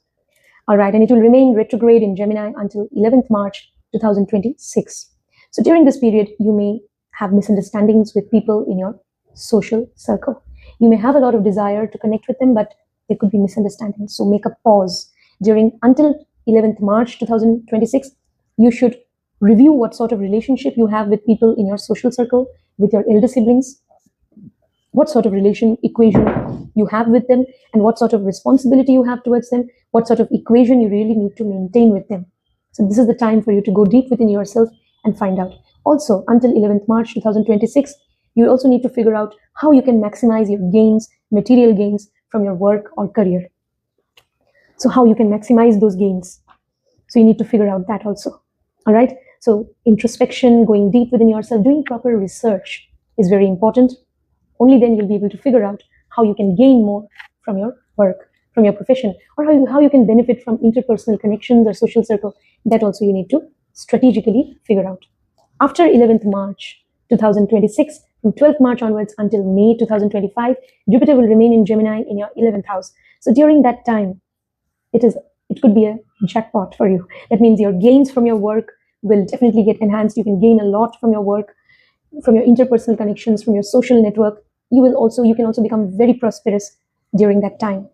Speaker 1: All right, and it will remain retrograde in Gemini until 11th March 2026. So during this period, you may have misunderstandings with people in your social circle. You may have a lot of desire to connect with them, but there could be misunderstandings. So make a pause. Until 11th March 2026, you should review what sort of relationship you have with people in your social circle, with your elder siblings, what sort of relation equation you have with them, and what sort of responsibility you have towards them, what sort of equation you really need to maintain with them. So this is the time for you to go deep within yourself and find out. Also, until 11th March 2026, you also need to figure out how you can maximize your gains, material gains from your work or career. So how you can maximize those gains. So you need to figure out that also. All right. So introspection, going deep within yourself, doing proper research is very important. Only then you'll be able to figure out how you can gain more from your work, from your profession, or how you can benefit from interpersonal connections or social circle. That also you need to strategically figure out. After 11th March 2026, from 12th March onwards until May 2025, Jupiter will remain in Gemini in your 11th house. So during that time, it could be a jackpot for you. That means your gains from your work will definitely get enhanced. You can gain a lot from your work, from your interpersonal connections, from your social network. You can also become very prosperous during that time.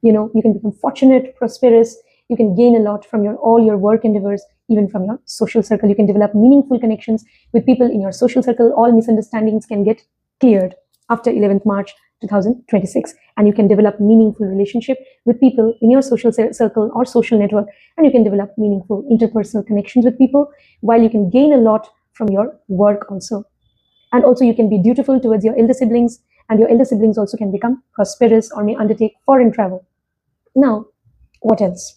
Speaker 1: You can become fortunate, prosperous. You can gain a lot from all your work endeavors, even from your social circle. You can develop meaningful connections with people in your social circle. All misunderstandings can get cleared after 11th March 2026, and you can develop meaningful relationship with people in your social circle or social network, and you can develop meaningful interpersonal connections with people, while you can gain a lot from your work also. And also you can be dutiful towards your elder siblings, and your elder siblings also can become prosperous or may undertake foreign travel. Now, what else?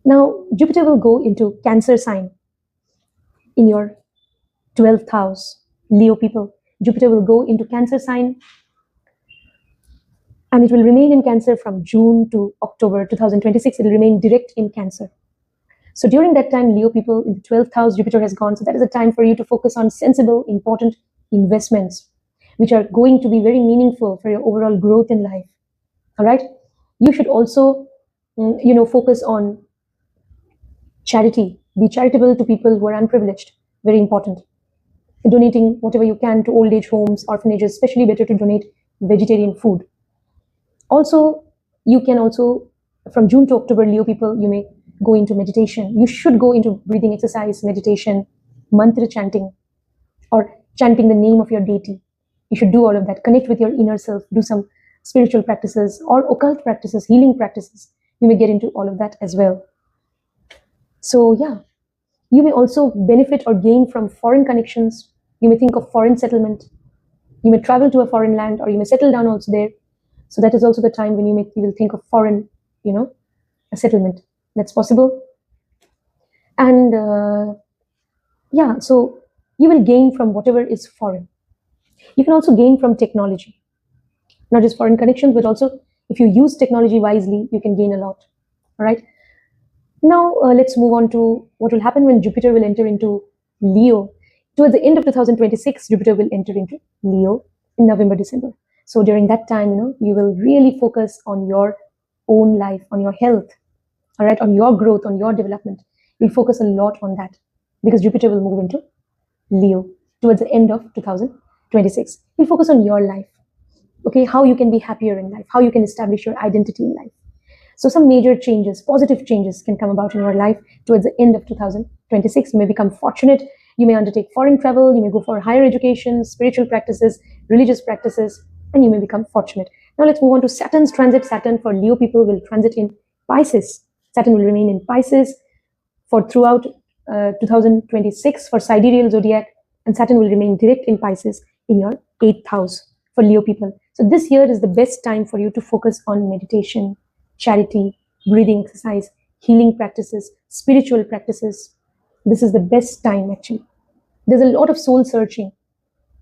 Speaker 1: Now, Jupiter will go into Cancer sign in your 12th house. Leo people, Jupiter will go into Cancer sign, and it will remain in Cancer from June to October 2026. It will remain direct in Cancer. So during that time, Leo people, in the 12th house, Jupiter has gone. So that is a time for you to focus on sensible, important investments, which are going to be very meaningful for your overall growth in life. All right. You should also, focus on charity. Be charitable to people who are unprivileged. Very important. Donating whatever you can to old age homes, orphanages, especially better to donate vegetarian food. Also, you can also, from June to October, Leo people, you may go into meditation. You should go into breathing exercise, meditation, mantra chanting, or chanting the name of your deity. You should do all of that. Connect with your inner self. Do some spiritual practices or occult practices, healing practices. You may get into all of that as well. So yeah, you may also benefit or gain from foreign connections. You may think of foreign settlement. You may travel to a foreign land, or you may settle down also there. So that is also the time when you will think of foreign, a settlement. That's possible. And so you will gain from whatever is foreign. You can also gain from technology, not just foreign connections, but also if you use technology wisely, you can gain a lot. All right. Now let's move on to what will happen when Jupiter will enter into Leo. Towards the end of 2026, Jupiter will enter into Leo in November, December. So during that time, you will really focus on your own life, on your health, all right, on your growth, on your development. You'll focus a lot on that because Jupiter will move into Leo towards the end of 2026. You'll focus on your life, okay, how you can be happier in life, how you can establish your identity in life. So some major changes, positive changes can come about in your life towards the end of 2026. You may become fortunate. You may undertake foreign travel. You may go for higher education, spiritual practices, religious practices. and you may become fortunate. Now let's move on to Saturn's transit. Saturn for Leo people will transit in Pisces. Saturn will remain in Pisces for throughout 2026 for sidereal zodiac, and Saturn will remain direct in Pisces in your 8th house for Leo people. So this year is the best time for you to focus on meditation, charity, breathing exercise, healing practices, spiritual practices. This is the best time actually. There's a lot of soul searching.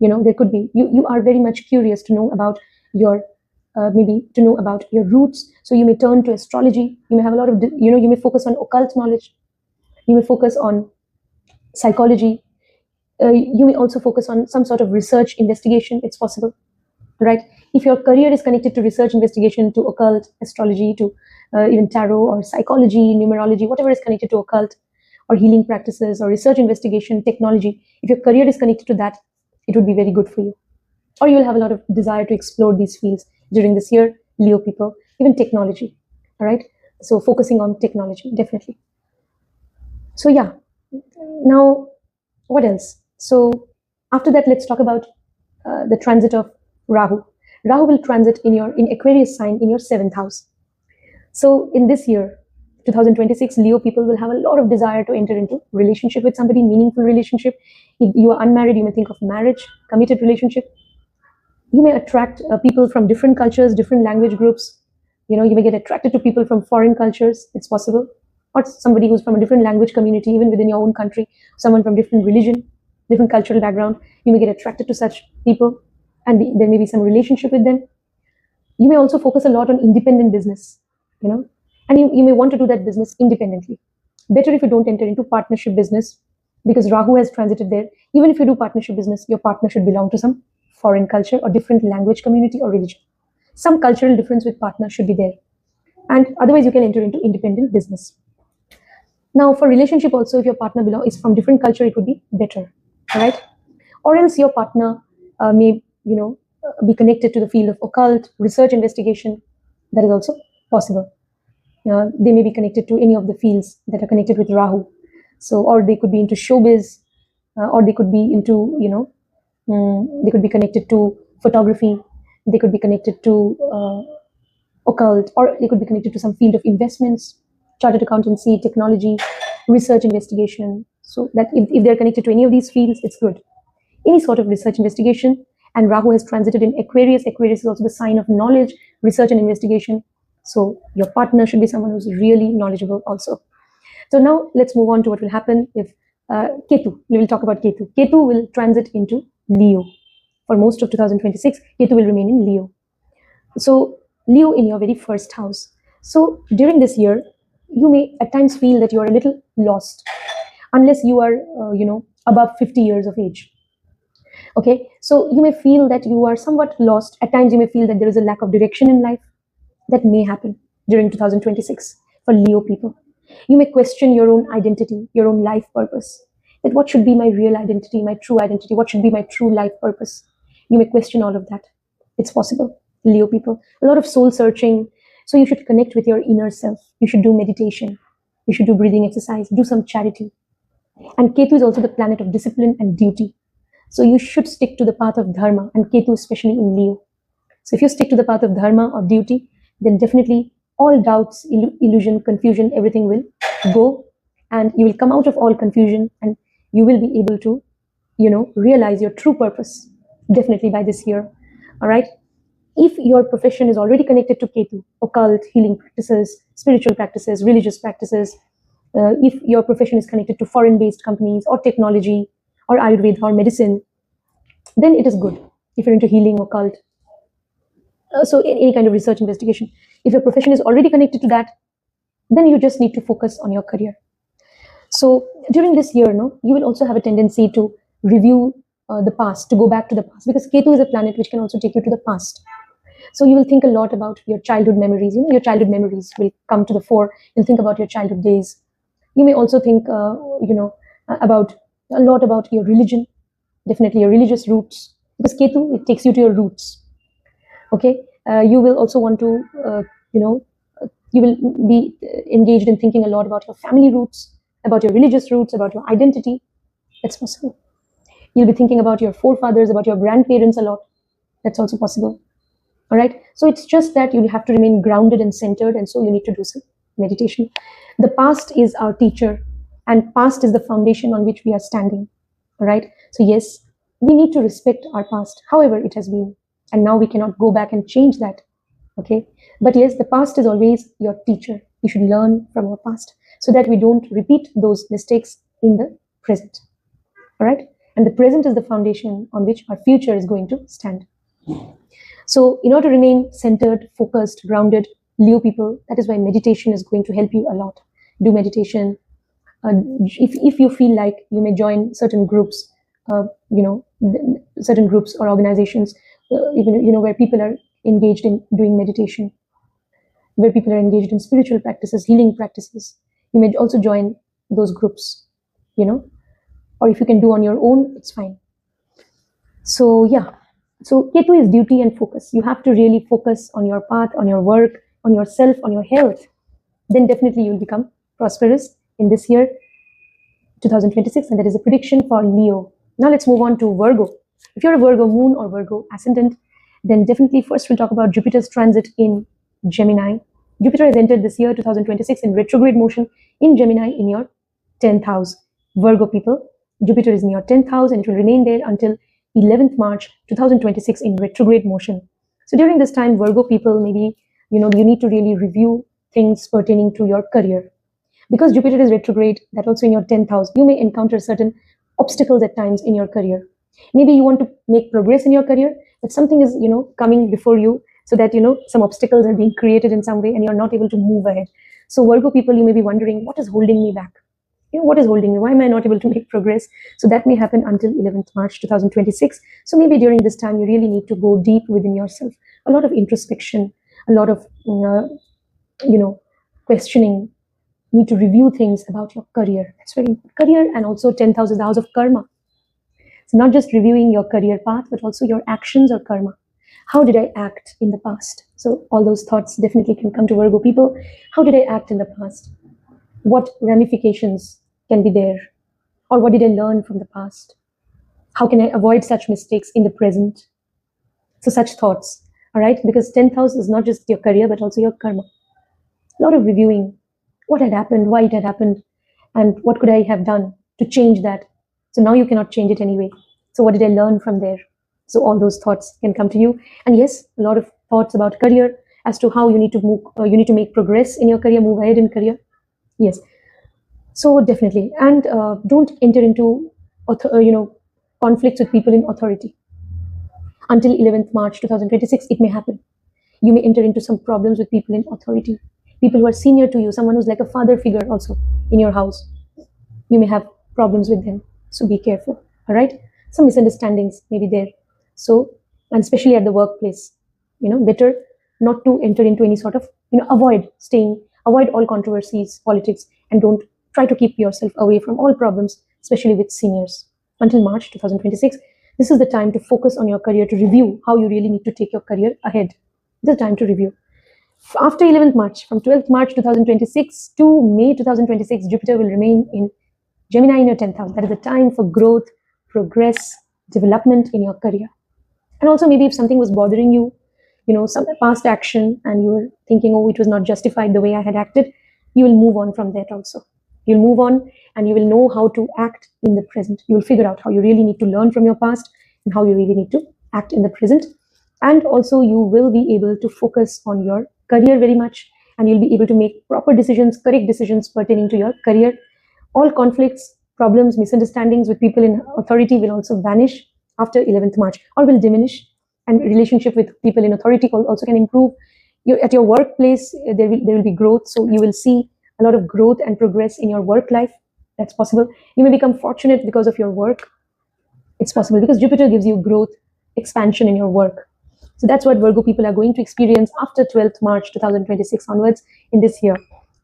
Speaker 1: There could be, you are very much curious to know about your, maybe to know about your roots. So you may turn to astrology. You may have a lot of, you may focus on occult knowledge. You may focus on psychology. You may also focus on some sort of research investigation. It's possible, right? If your career is connected to research investigation, to occult, astrology, to even tarot or psychology, numerology, whatever is connected to occult or healing practices or research investigation, technology, if your career is connected to that, it would be very good for you. Or you will have a lot of desire to explore these fields during this year, Leo people, even technology, all right? So focusing on technology, definitely. So yeah, now what else? So after that, let's talk about the transit of Rahu. Rahu will transit in Aquarius sign in your 7th house. So in this year, 2026, Leo people will have a lot of desire to enter into relationship with somebody, meaningful relationship. If you are unmarried, you may think of marriage, committed relationship. You may attract people from different cultures, different language groups. You may get attracted to people from foreign cultures. It's possible. Or somebody who's from a different language community, even within your own country, someone from different religion, different cultural background. You may get attracted to such people, and there may be some relationship with them. You may also focus a lot on independent business, and you may want to do that business independently. Better if you don't enter into partnership business, because Rahu has transited there. Even if you do partnership business, your partner should belong to some foreign culture or different language community or religion. Some cultural difference with partner should be there. And otherwise, you can enter into independent business. Now, for relationship also, if your partner is from different culture, it would be better, all right? Or else your partner may, be connected to the field of occult, research, investigation. That is also possible. They may be connected to any of the fields that are connected with Rahu. So, or they could be into showbiz, or they could be into, they could be connected to photography. They could be connected to occult, or they could be connected to some field of investments, chartered accountancy, technology, research, investigation. So that if they're connected to any of these fields, it's good. Any sort of research, investigation. And Rahu has transited in Aquarius. Aquarius is also the sign of knowledge, research, and investigation. So your partner should be someone who's really knowledgeable also. So now let's move on to what will happen if Ketu. We will talk about Ketu. Ketu will transit into Leo. For most of 2026, Ketu will remain in Leo. So Leo in your very first house. So during this year, you may at times feel that you are a little lost, unless you are, above 50 years of age. Okay, so you may feel that you are somewhat lost. At times, you may feel that there is a lack of direction in life. That may happen during 2026 for Leo people. You may question your own identity, your own life purpose. That what should be my real identity, my true identity? What should be my true life purpose? You may question all of that. It's possible, Leo people. A lot of soul searching. So you should connect with your inner self. You should do meditation. You should do breathing exercise. Do some charity. And Ketu is also the planet of discipline and duty. So you should stick to the path of dharma, and Ketu especially in Leo. So if you stick to the path of dharma or duty, then definitely all doubts, illusion, confusion, everything will go, and you will come out of all confusion, and you will be able to, realize your true purpose, definitely by this year, all right? If your profession is already connected to Ketu, occult, healing practices, spiritual practices, religious practices, if your profession is connected to foreign-based companies or technology or Ayurveda or medicine, then it is good. If you're into healing, occult, so any kind of research investigation, if your profession is already connected to that, then you just need to focus on your career. So during this year, you will also have a tendency to review the past, to go back to the past, because Ketu is a planet which can also take you to the past. So you will think a lot about your childhood memories. Your childhood memories will come to the fore. You'll think about your childhood days. You may also think, about a lot about your religion, definitely your religious roots, because Ketu, it takes you to your roots. Okay, you will also want to, you will be engaged in thinking a lot about your family roots, about your religious roots, about your identity. That's possible. You'll be thinking about your forefathers, about your grandparents a lot. That's also possible. All right. So it's just that you have to remain grounded and centered. And so you need to do some meditation. The past is our teacher, and past is the foundation on which we are standing. All right. So yes, we need to respect our past, however it has been. And now we cannot go back and change that. Okay. But yes, the past is always your teacher. You should learn from your past so that we don't repeat those mistakes in the present. All right. And the present is the foundation on which our future is going to stand. So in order to remain centered, focused, grounded, Leo people, that is why meditation is going to help you a lot. Do meditation. If you feel like, you may join certain groups, certain groups or organizations, even, where people are engaged in doing meditation, where people are engaged in spiritual practices, healing practices. You may also join those groups, or if you can do on your own, it's fine. So yeah. So Ketu is duty and focus. You have to really focus on your path, on your work, on yourself, on your health. Then definitely you'll become prosperous in this year, 2026. And that is a prediction for Leo. Now let's move on to Virgo. If you're a Virgo moon or Virgo ascendant, then definitely first we'll talk about Jupiter's transit in Gemini. Jupiter has entered this year, 2026, in retrograde motion in Gemini in your 10th house. Virgo people, Jupiter is in your 10th house and it will remain there until 11th March 2026 in retrograde motion. So during this time, Virgo people, maybe you need to really review things pertaining to your career. Because Jupiter is retrograde, that also in your 10th house, you may encounter certain obstacles at times in your career. Maybe you want to make progress in your career, but something is coming before you, so that some obstacles are being created in some way and you're not able to move ahead. So Virgo people, you may be wondering, what is holding me back? What is holding me? Why am I not able to make progress? So that may happen until 11th March 2026. So maybe during this time, you really need to go deep within yourself. A lot of introspection, a lot of, questioning. You need to review things about your career. That's very important. Career, and also 10th house is the house of karma. So not just reviewing your career path, but also your actions or karma. How did I act in the past? So all those thoughts definitely can come to Virgo people. How did I act in the past? What ramifications can be there? Or what did I learn from the past? How can I avoid such mistakes in the present? So such thoughts, all right? Because 10th house is not just your career, but also your karma. A lot of reviewing. What had happened, why it had happened, and what could I have done to change that? So now you cannot change it anyway. So what did I learn from there? So all those thoughts can come to you. And yes, a lot of thoughts about career as to how you need to move, you need to make progress in your career, move ahead in career. Yes. So definitely. And don't enter into, conflicts with people in authority. Until 11th March 2026, it may happen. You may enter into some problems with people in authority. People who are senior to you, someone who's like a father figure also in your house. You may have problems with them. So be careful. All right. Some misunderstandings may be there. So, and especially at the workplace, better not to enter into any sort of, avoid all controversies, politics, and don't try to keep yourself away from all problems, especially with seniors. Until March 2026, this is the time to focus on your career, to review how you really need to take your career ahead. This is the time to review. After 11th March, from 12th March 2026 to May 2026, Jupiter will remain in Gemini in your 10th house. That is the time for growth, progress, development in your career. And also maybe if something was bothering you, some past action, and you were thinking, oh, it was not justified the way I had acted, you will move on from that also. You'll move on and you will know how to act in the present. You will figure out how you really need to learn from your past and how you really need to act in the present. And also you will be able to focus on your career very much, and you'll be able to make proper decisions, correct decisions pertaining to your career. All conflicts, problems, misunderstandings with people in authority will also vanish after 11th March, or will diminish, and relationship with people in authority also can improve. At your workplace, there will be growth. So you will see a lot of growth and progress in your work life. That's possible. You may become fortunate because of your work. It's possible because Jupiter gives you growth, expansion in your work. So that's what Virgo people are going to experience after 12th March 2026 onwards in this year.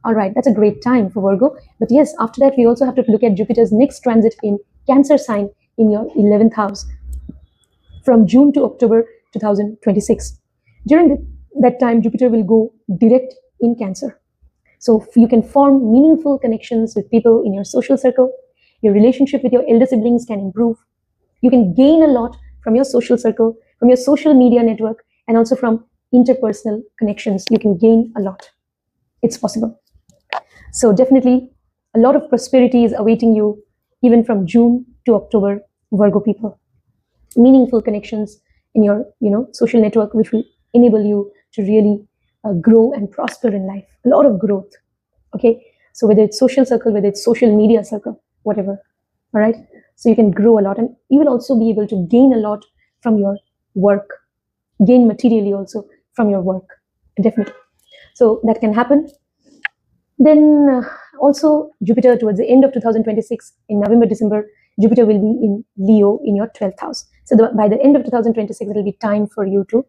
Speaker 1: All right, that's a great time for Virgo. But yes, after that, we also have to look at Jupiter's next transit in Cancer sign in your 11th house from June to October 2026. During that time, Jupiter will go direct in Cancer. So you can form meaningful connections with people in your social circle. Your relationship with your elder siblings can improve. You can gain a lot from your social circle, from your social media network, and also from interpersonal connections, you can gain a lot. It's possible. So definitely a lot of prosperity is awaiting you even from June to October, Virgo people. Meaningful connections in your social network, which will enable you to really grow and prosper in life. A lot of growth. Okay, so whether it's social circle, whether it's social media circle, whatever. All right, so you can grow a lot, and you will also be able to gain a lot from your work, gain materially also from your work, definitely. So that can happen. Then also Jupiter towards the end of 2026, in November, December, Jupiter will be in Leo in your 12th house. So by the end of 2026, it will be time for you to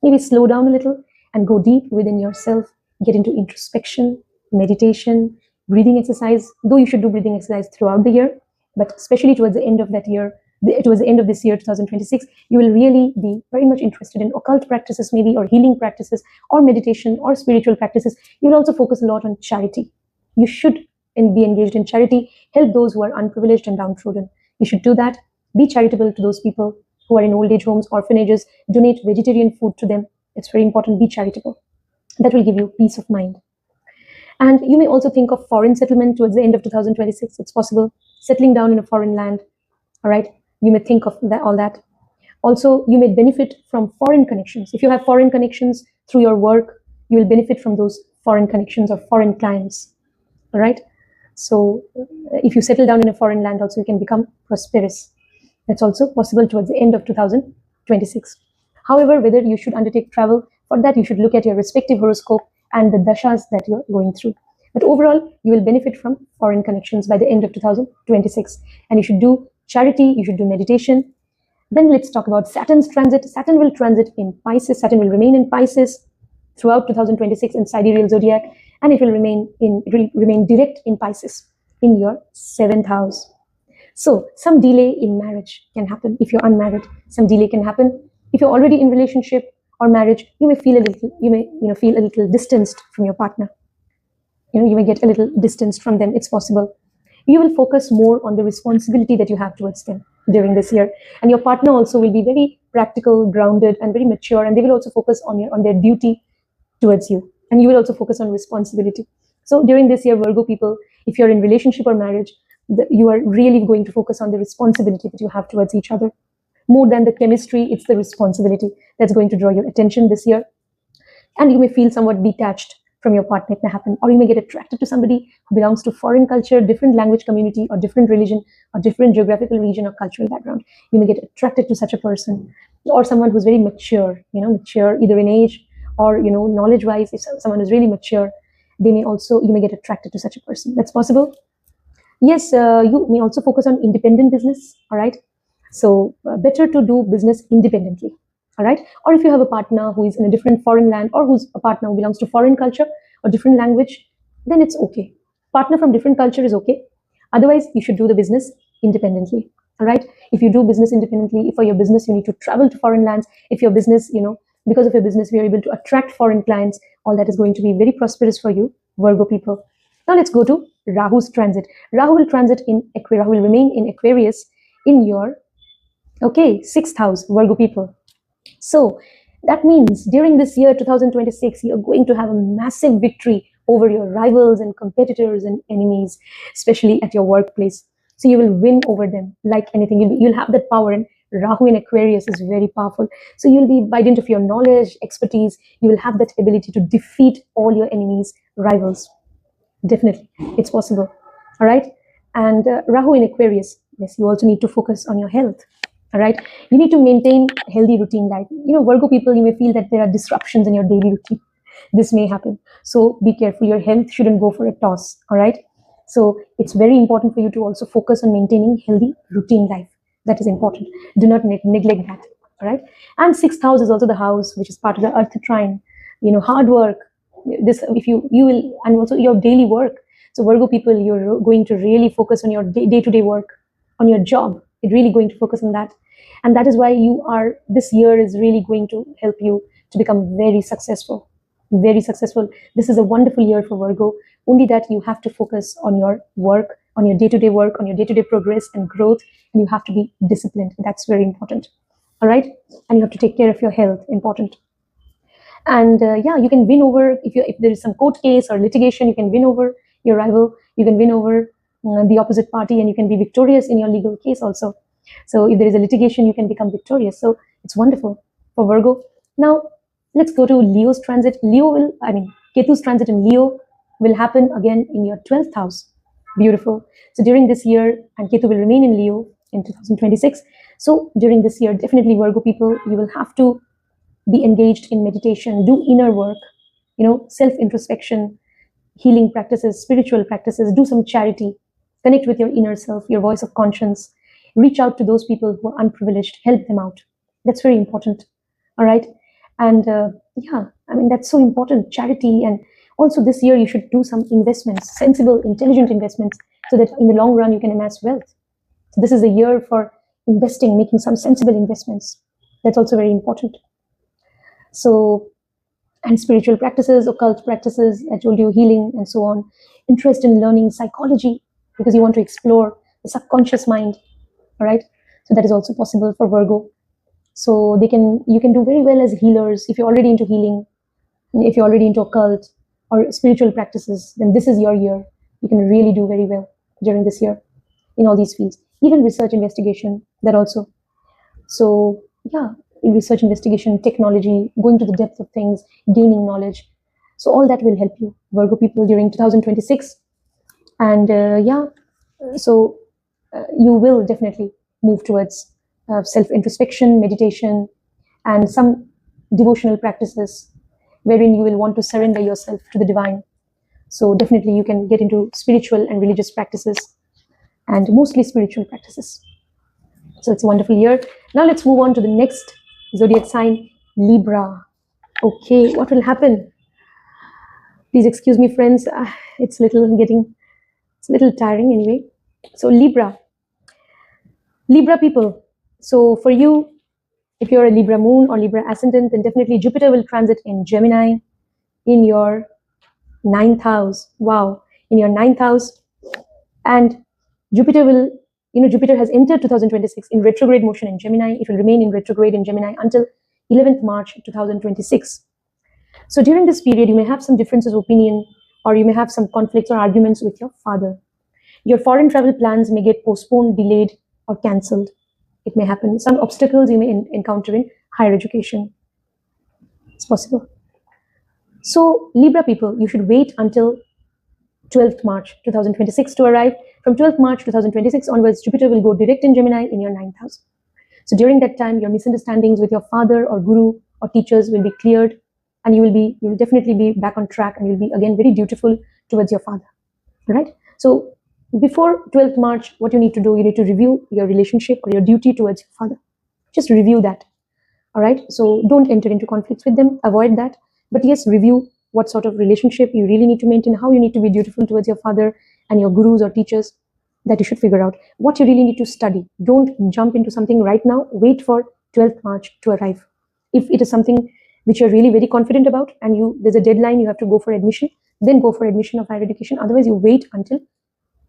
Speaker 1: maybe slow down a little and go deep within yourself, get into introspection, meditation, breathing exercise, though you should do breathing exercise throughout the year, but especially towards the end of that year, towards the end of this year, 2026, you will really be very much interested in occult practices maybe, or healing practices, or meditation, or spiritual practices. You will also focus a lot on charity. You should be engaged in charity, help those who are unprivileged and downtrodden. You should do that. Be charitable to those people who are in old age homes, orphanages, donate vegetarian food to them. It's very important. Be charitable. That will give you peace of mind. And you may also think of foreign settlement towards the end of 2026. It's possible. Settling down in a foreign land. All right. You may think of that, all that. Also, you may benefit from foreign connections. If you have foreign connections through your work, you will benefit from those foreign connections or foreign clients. All right. So if you settle down in a foreign land also, you can become prosperous. That's also possible towards the end of 2026. However, whether you should undertake travel, for that you should look at your respective horoscope and the dashas that you're going through. But overall, you will benefit from foreign connections by the end of 2026. And you should do charity, you should do meditation. Then let's talk about Saturn's transit. Saturn will transit in Pisces. Saturn will remain in Pisces throughout 2026 in sidereal zodiac, and it will remain direct in Pisces in your 7th house. So some delay in marriage can happen. If you're unmarried, some delay can happen. If you're already in relationship or marriage, you may feel a little distanced from your partner. You may get a little distanced from them. It's possible. You will focus more on the responsibility that you have towards them during this year, and your partner also will be very practical, grounded, and very mature, and they will also focus on their duty towards you, and you will also focus on responsibility. So during this year, Virgo people, if you're in relationship or marriage, you are really going to focus on the responsibility that you have towards each other. More than the chemistry, it's the responsibility that's going to draw your attention this year. And you may feel somewhat detached from your partner. It may happen. Or you may get attracted to somebody who belongs to foreign culture, different language community, or different religion, or different geographical region or cultural background. You may get attracted to such a person, or someone who's very mature, mature either in age or, knowledge-wise. If someone is really mature, you may get attracted to such a person. That's possible. Yes, you may also focus on independent business. All right. So better to do business independently. All right. Or if you have a partner who is in a different foreign land, or who's a partner who belongs to foreign culture or different language, then it's okay. Partner from different culture is okay. Otherwise, you should do the business independently. All right. If you do business independently, if for your business you need to travel to foreign lands, if your business, because of your business, we are able to attract foreign clients, all that is going to be very prosperous for you, Virgo people. Now let's go to Rahu's transit. Rahu will transit in Aquarius. Rahu will remain in Aquarius in your 6th house, Virgo people. So that means during this year 2026, you're going to have a massive victory over your rivals and competitors and enemies, especially at your workplace. So you will win over them like anything. You'll have that power, and Rahu in Aquarius is very powerful. So you'll be, by dint of your knowledge, expertise, you will have that ability to defeat all your enemies, rivals. Definitely, it's possible. All right. And Rahu in Aquarius, yes, you also need to focus on your health. All right. You need to maintain healthy routine life. Virgo people, you may feel that there are disruptions in your daily routine. This may happen. So be careful. Your health shouldn't go for a toss. All right. So it's very important for you to also focus on maintaining healthy routine life. That is important. Do not neglect that. All right. And 6th house is also the house which is part of the Earth trine. Hard work. This, if you will, and also your daily work. So Virgo people, you're going to really focus on your day-to-day work, on your job. You're really going to focus on that. And that is why this year is really going to help you to become very successful. Very successful. This is a wonderful year for Virgo. Only that you have to focus on your work, on your day-to-day work, on your day-to-day progress and growth. And you have to be disciplined. That's very important. All right. And you have to take care of your health. Important. And yeah, you can win over, if there is some court case or litigation, you can win over your rival, you can win over the opposite party, and you can be victorious in your legal case also. So if there is a litigation, you can become victorious. So it's wonderful for Virgo. Now let's go to Leo's transit. Ketu's transit in Leo will happen again in your 12th house. Beautiful. So during this year, and Ketu will remain in Leo in 2026. So during this year, definitely Virgo people, you will have to be engaged in meditation, do inner work, self-introspection, healing practices, spiritual practices, do some charity, connect with your inner self, your voice of conscience, reach out to those people who are unprivileged, help them out. That's very important. All right. And yeah, that's so important, charity. And also this year, you should do some investments, sensible, intelligent investments, so that in the long run, you can amass wealth. So this is a year for investing, making some sensible investments. That's also very important. So, and spiritual practices, occult practices, I told you, healing and so on. Interest in learning psychology, because you want to explore the subconscious mind. All right. So that is also possible for Virgo. So you can do very well as healers. If you're already into healing, if you're already into occult or spiritual practices, then this is your year. You can really do very well during this year in all these fields. Even research investigation, that also. So yeah, research investigation, technology, going to the depth of things, gaining knowledge. So all that will help you, Virgo people, during 2026. And yeah, so you will definitely move towards self-introspection, meditation, and some devotional practices wherein you will want to surrender yourself to the divine. So definitely you can get into spiritual and religious practices, and mostly spiritual practices. So it's a wonderful year. Now let's move on to the next zodiac sign, Libra. Okay, what will happen? Please excuse me, friends. It's a little tiring anyway. So Libra people. So for you, if you're a Libra moon or Libra ascendant, then definitely Jupiter will transit in Gemini in your 9th house. Wow, in your 9th house. And Jupiter has entered 2026 in retrograde motion in Gemini. It will remain in retrograde in Gemini until 11th March 2026. So during this period, you may have some differences of opinion, or you may have some conflicts or arguments with your father. Your foreign travel plans may get postponed, delayed, or cancelled. It may happen. Some obstacles you may encounter in higher education. It's possible. So Libra people, you should wait until 12th March 2026 to arrive. From 12th March 2026 onwards, Jupiter will go direct in Gemini in your 9th house. So during that time, your misunderstandings with your father or guru or teachers will be cleared, and you will definitely be back on track, and you'll be again very dutiful towards your father. All right. So before 12th March, what you need to do, you need to review your relationship or your duty towards your father. Just review that. All right. So don't enter into conflicts with them. Avoid that. But yes, review what sort of relationship you really need to maintain, how you need to be dutiful towards your father and your gurus or teachers, that you should figure out. What you really need to study. Don't jump into something right now. Wait for 12th March to arrive. If it is something which you're really very confident about, and there's a deadline, you have to go for admission, then go for admission of higher education. Otherwise, you wait until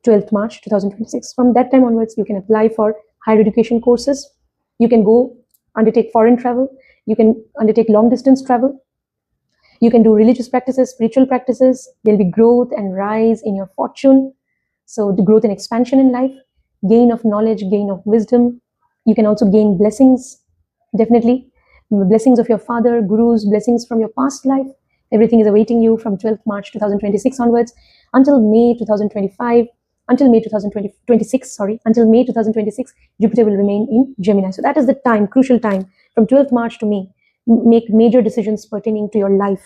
Speaker 1: 12th March 2026. From that time onwards, you can apply for higher education courses. You can go undertake foreign travel. You can undertake long distance travel. You can do religious practices, spiritual practices. There'll be growth and rise in your fortune. So the growth and expansion in life, gain of knowledge, gain of wisdom. You can also gain blessings, definitely. Blessings of your father, gurus, blessings from your past life. Everything is awaiting you from 12th March 2026 onwards until May 2025. Until May 2026, until May 2026, Jupiter will remain in Gemini. So that is the time, crucial time, from 12th March to May. Make major decisions pertaining to your life,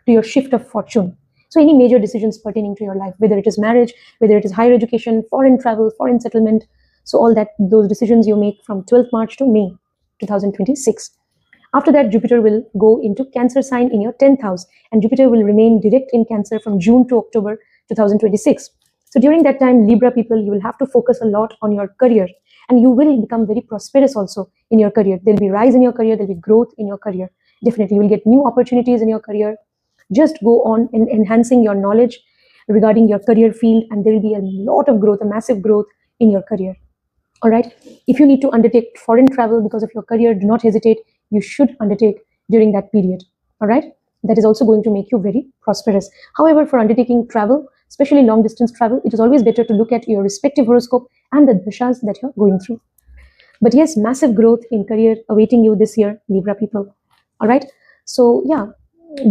Speaker 1: to your shift of fortune. So any major decisions pertaining to your life, whether it is marriage, whether it is higher education, foreign travel, foreign settlement. So all those decisions you make from 12th March to May 2026. After that, Jupiter will go into Cancer sign in your 10th house, and Jupiter will remain direct in Cancer from June to October 2026. So during that time, Libra people, you will have to focus a lot on your career, and you will become very prosperous also in your career. There'll be rise in your career, there'll be growth in your career. Definitely, you will get new opportunities in your career. Just go on in enhancing your knowledge regarding your career field, and there will be a lot of growth, a massive growth in your career. All right. If you need to undertake foreign travel because of your career, do not hesitate. You should undertake during that period. All right. That is also going to make you very prosperous. However, for undertaking travel, especially long distance travel, it is always better to look at your respective horoscope and the dashas that you're going through. But yes, massive growth in career awaiting you this year, Libra people. All right. So yeah,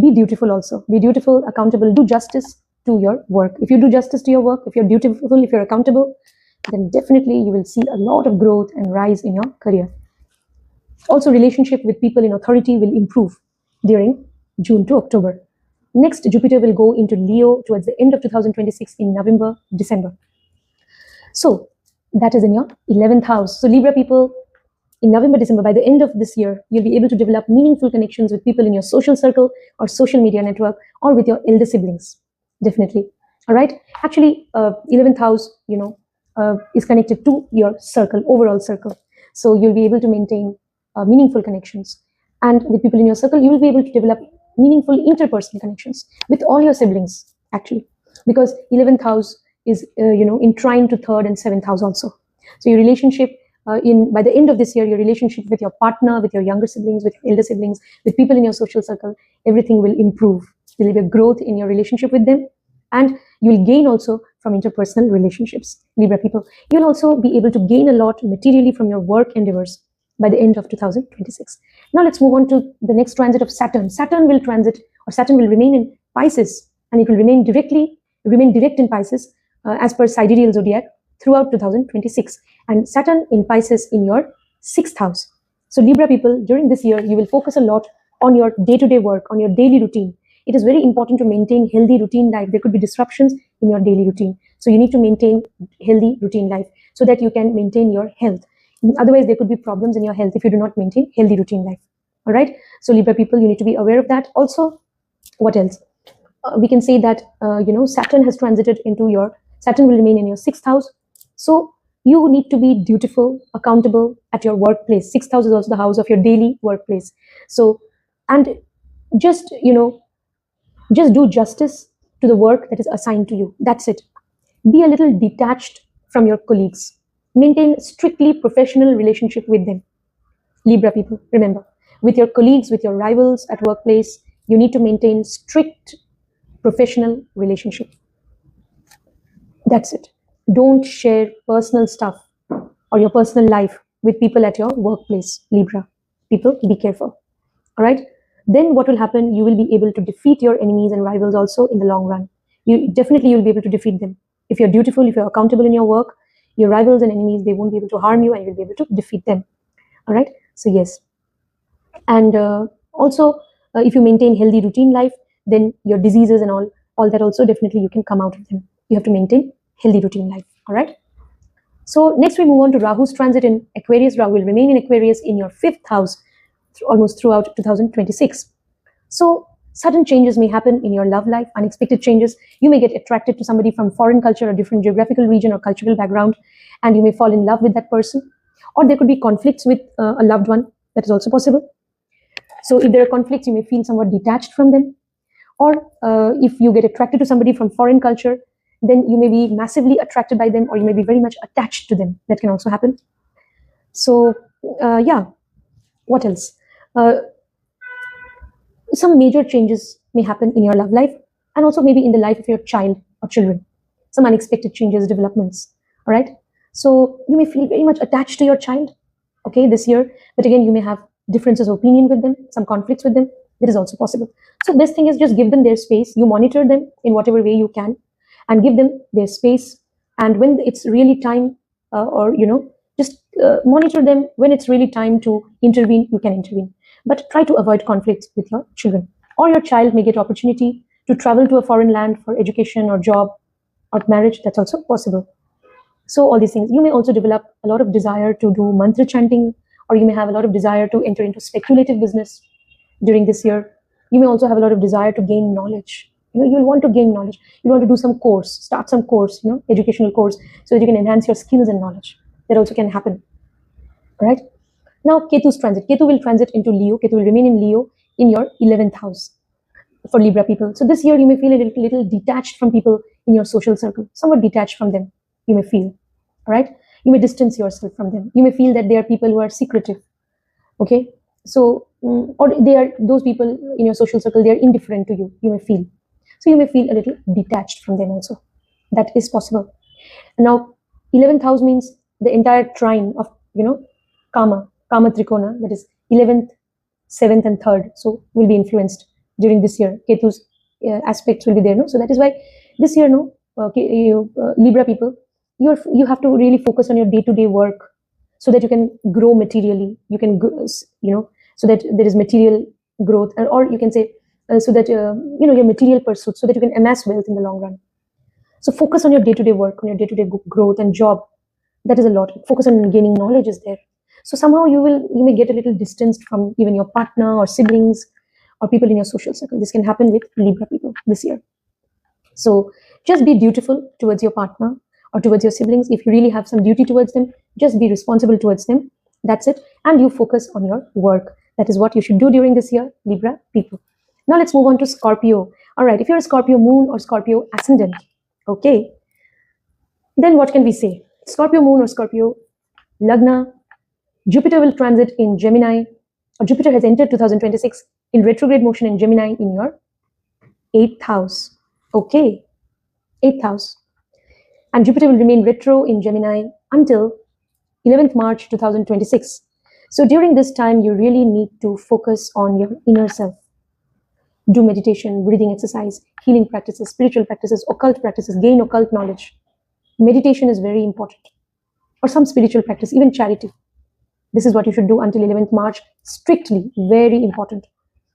Speaker 1: be dutiful also. Be dutiful, accountable, do justice to your work. If you do justice to your work, if you're dutiful, if you're accountable, then definitely you will see a lot of growth and rise in your career. Also, relationship with people in authority will improve during June to October. Next, Jupiter will go into Leo towards the end of 2026 in November, December. So that is in your 11th house. So Libra people, in November, December, by the end of this year, you'll be able to develop meaningful connections with people in your social circle or social media network or with your elder siblings. Definitely. All right. Actually, 11th house, is connected to your circle, overall circle. So you'll be able to maintain meaningful connections. And with people in your circle, you will be able to develop meaningful interpersonal connections with all your siblings, actually, because 11th house is, entwined to 3rd and 7th house also. So your relationship by the end of this year, your relationship with your partner, with your younger siblings, with your elder siblings, with people in your social circle, everything will improve. There will be a growth in your relationship with them, and you will gain also from interpersonal relationships, Libra people. You'll also be able to gain a lot materially from your work endeavors by the end of 2026. Now let's move on to the next transit of Saturn. Saturn will remain in Pisces, and it will remain direct in Pisces as per sidereal zodiac throughout 2026, and Saturn in Pisces in your 6th house. So Libra people, during this year, you will focus a lot on your day-to-day work, on your daily routine. It is very important to maintain healthy routine life. There could be disruptions in your daily routine. So you need to maintain healthy routine life so that you can maintain your health. Otherwise, there could be problems in your health if you do not maintain healthy routine life. All right. So Libra people, you need to be aware of that. Also, what else? We can say that, Saturn has transited into Saturn will remain in your 6th house. So you need to be dutiful, accountable at your workplace. 6th house is also the house of your daily workplace. So, and just do justice to the work that is assigned to you. That's it. Be a little detached from your colleagues. Maintain strictly professional relationship with them. Libra people, remember, with your colleagues, with your rivals at workplace, you need to maintain strict professional relationship. That's it. Don't share personal stuff or your personal life with people at your workplace, Libra. People, be careful. All right. Then what will happen? You will be able to defeat your enemies and rivals also in the long run. You'll be able to defeat them. If you're dutiful, if you're accountable in your work, your rivals and enemies, they won't be able to harm you, and you'll be able to defeat them. All right. So yes. And also, if you maintain healthy routine life, then your diseases and all that also, definitely you can come out of them. You have to maintain healthy routine life. All right. So next we move on to Rahu's transit in Aquarius. Rahu will remain in Aquarius in your 5th house almost throughout 2026. So sudden changes may happen in your love life, unexpected changes. You may get attracted to somebody from foreign culture or different geographical region or cultural background, and you may fall in love with that person. Or there could be conflicts with a loved one. That is also possible. So if there are conflicts, you may feel somewhat detached from them. Or if you get attracted to somebody from foreign culture, then you may be massively attracted by them, or you may be very much attached to them. That can also happen. So yeah, what else? Some major changes may happen in your love life, and also maybe in the life of your child or children. Some unexpected changes, developments. All right. So you may feel very much attached to your child, okay, this year. But again, you may have differences of opinion with them, some conflicts with them. That is also possible. So best thing is just give them their space. You monitor them in whatever way you can, and give them their space. And when it's really time, just monitor them. When it's really time to intervene, you can intervene. But try to avoid conflicts with your children. Or your child may get opportunity to travel to a foreign land for education or job or marriage. That's also possible. So all these things. You may also develop a lot of desire to do mantra chanting, or you may have a lot of desire to enter into speculative business during this year. You may also have a lot of desire to gain knowledge. You'll want to gain knowledge. You want to do some course, start some course, educational course, so that you can enhance your skills and knowledge. That also can happen. All right. Now, Ketu's transit. Ketu will transit into Leo. Ketu will remain in Leo in your 11th house for Libra people. So this year you may feel a little detached from people in your social circle, somewhat detached from them. You may feel, all right. You may distance yourself from them. You may feel that they are people who are secretive. Okay. So or they are those people in your social circle, they are indifferent to you, you may feel. So you may feel a little detached from them also. That is possible. Now 11th house means the entire trine of kama trikona, that is 11th, 7th and 3rd, so will be influenced during this year. Ketu's aspects will be there, no? So that is why this year, no, Libra people, you have to really focus on your day-to-day work, so that you can grow materially, you can so that there is material growth, or you can say so that your material pursuits, so that you can amass wealth in the long run. So focus on your day-to-day work, on your day-to-day growth and job. That is a lot. Focus on gaining knowledge is there. So somehow you may get a little distanced from even your partner or siblings or people in your social circle. This can happen with Libra people this year. So just be dutiful towards your partner or towards your siblings. If you really have some duty towards them, just be responsible towards them. That's it. And you focus on your work. That is what you should do during this year, Libra people. Now let's move on to Scorpio. All right, if you're a Scorpio moon or Scorpio ascendant, okay, then what can we say? Scorpio moon or Scorpio Lagna, Jupiter will transit in Gemini, or Jupiter has entered 2026 in retrograde motion in Gemini in your 8th house. Okay, 8th house. And Jupiter will remain retro in Gemini until 11th March 2026. So during this time, you really need to focus on your inner self. Do meditation, breathing exercise, healing practices, spiritual practices, occult practices, gain occult knowledge. Meditation is very important. Or some spiritual practice, even charity. This is what you should do until 11th March. Strictly, very important.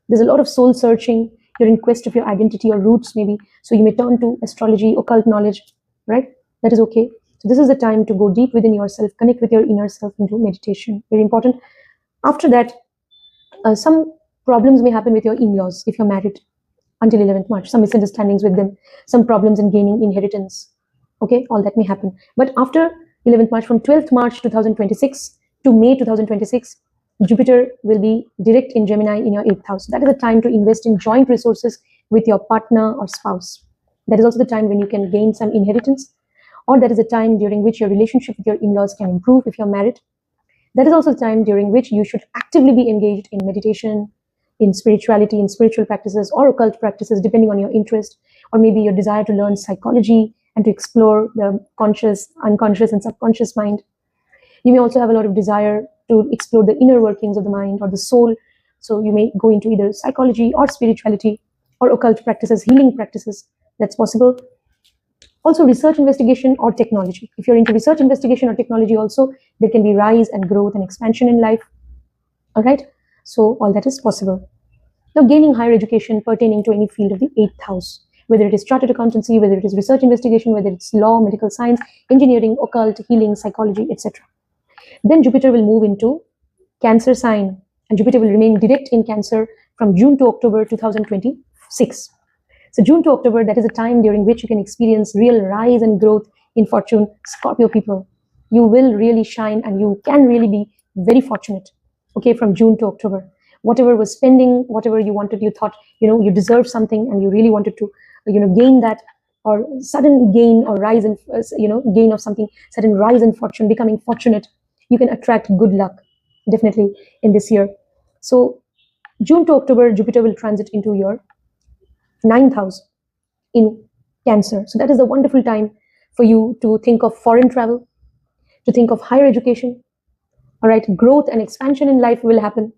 Speaker 1: There's a lot of soul searching. You're in quest of your identity or roots maybe. So you may turn to astrology, occult knowledge, right? That is okay. So this is the time to go deep within yourself, connect with your inner self and do meditation. Very important. After that, some problems may happen with your in-laws if you're married until 11th March. Some misunderstandings with them, some problems in gaining inheritance. Okay, all that may happen. But after 11th March, from 12th March 2026 to May 2026, Jupiter will be direct in Gemini in your 8th house. That is the time to invest in joint resources with your partner or spouse. That is also the time when you can gain some inheritance, or that is the time during which your relationship with your in-laws can improve if you're married. That is also the time during which you should actively be engaged in meditation, in spirituality, in spiritual practices or occult practices, depending on your interest, or maybe your desire to learn psychology and to explore the conscious, unconscious and subconscious mind. You may also have a lot of desire to explore the inner workings of the mind or the soul. So you may go into either psychology or spirituality or occult practices, healing practices. That's possible. Also research, investigation or technology. If you're into research, investigation or technology also, there can be rise and growth and expansion in life. All right. So all that is possible. Now gaining higher education pertaining to any field of the 8th house, whether it is chartered accountancy, whether it is research investigation, whether it's law, medical science, engineering, occult, healing, psychology, etc. Then Jupiter will move into Cancer sign, and Jupiter will remain direct in Cancer from June to October 2026. So June to October, that is a time during which you can experience real rise and growth in fortune. Scorpio people, you will really shine and you can really be very fortunate. Okay, from June to October, whatever was spending, whatever you wanted, you thought, you deserve something and you really wanted to, gain that, or sudden gain or rise in, gain of something, sudden rise in fortune, becoming fortunate. You can attract good luck, definitely, in this year. So June to October, Jupiter will transit into your 9th house in Cancer. So that is a wonderful time for you to think of foreign travel, to think of higher education. All right, growth and expansion in life will happen.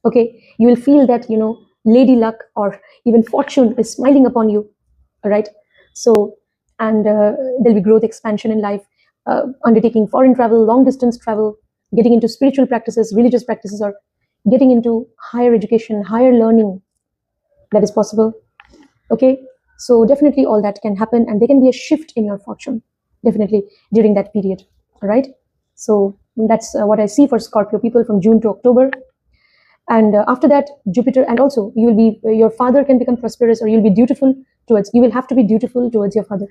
Speaker 1: Okay, you will feel that, lady luck or even fortune is smiling upon you. All right, so, and there'll be growth, expansion in life, undertaking foreign travel, long distance travel, getting into spiritual practices, religious practices, or getting into higher education, higher learning. That is possible. Okay, so definitely all that can happen, and there can be a shift in your fortune, definitely, during that period. All right, so that's what I see for Scorpio people from June to October. And after that, Jupiter, and also you will be, your father can become prosperous, or you'll be dutiful towards, you will have to be dutiful towards your father.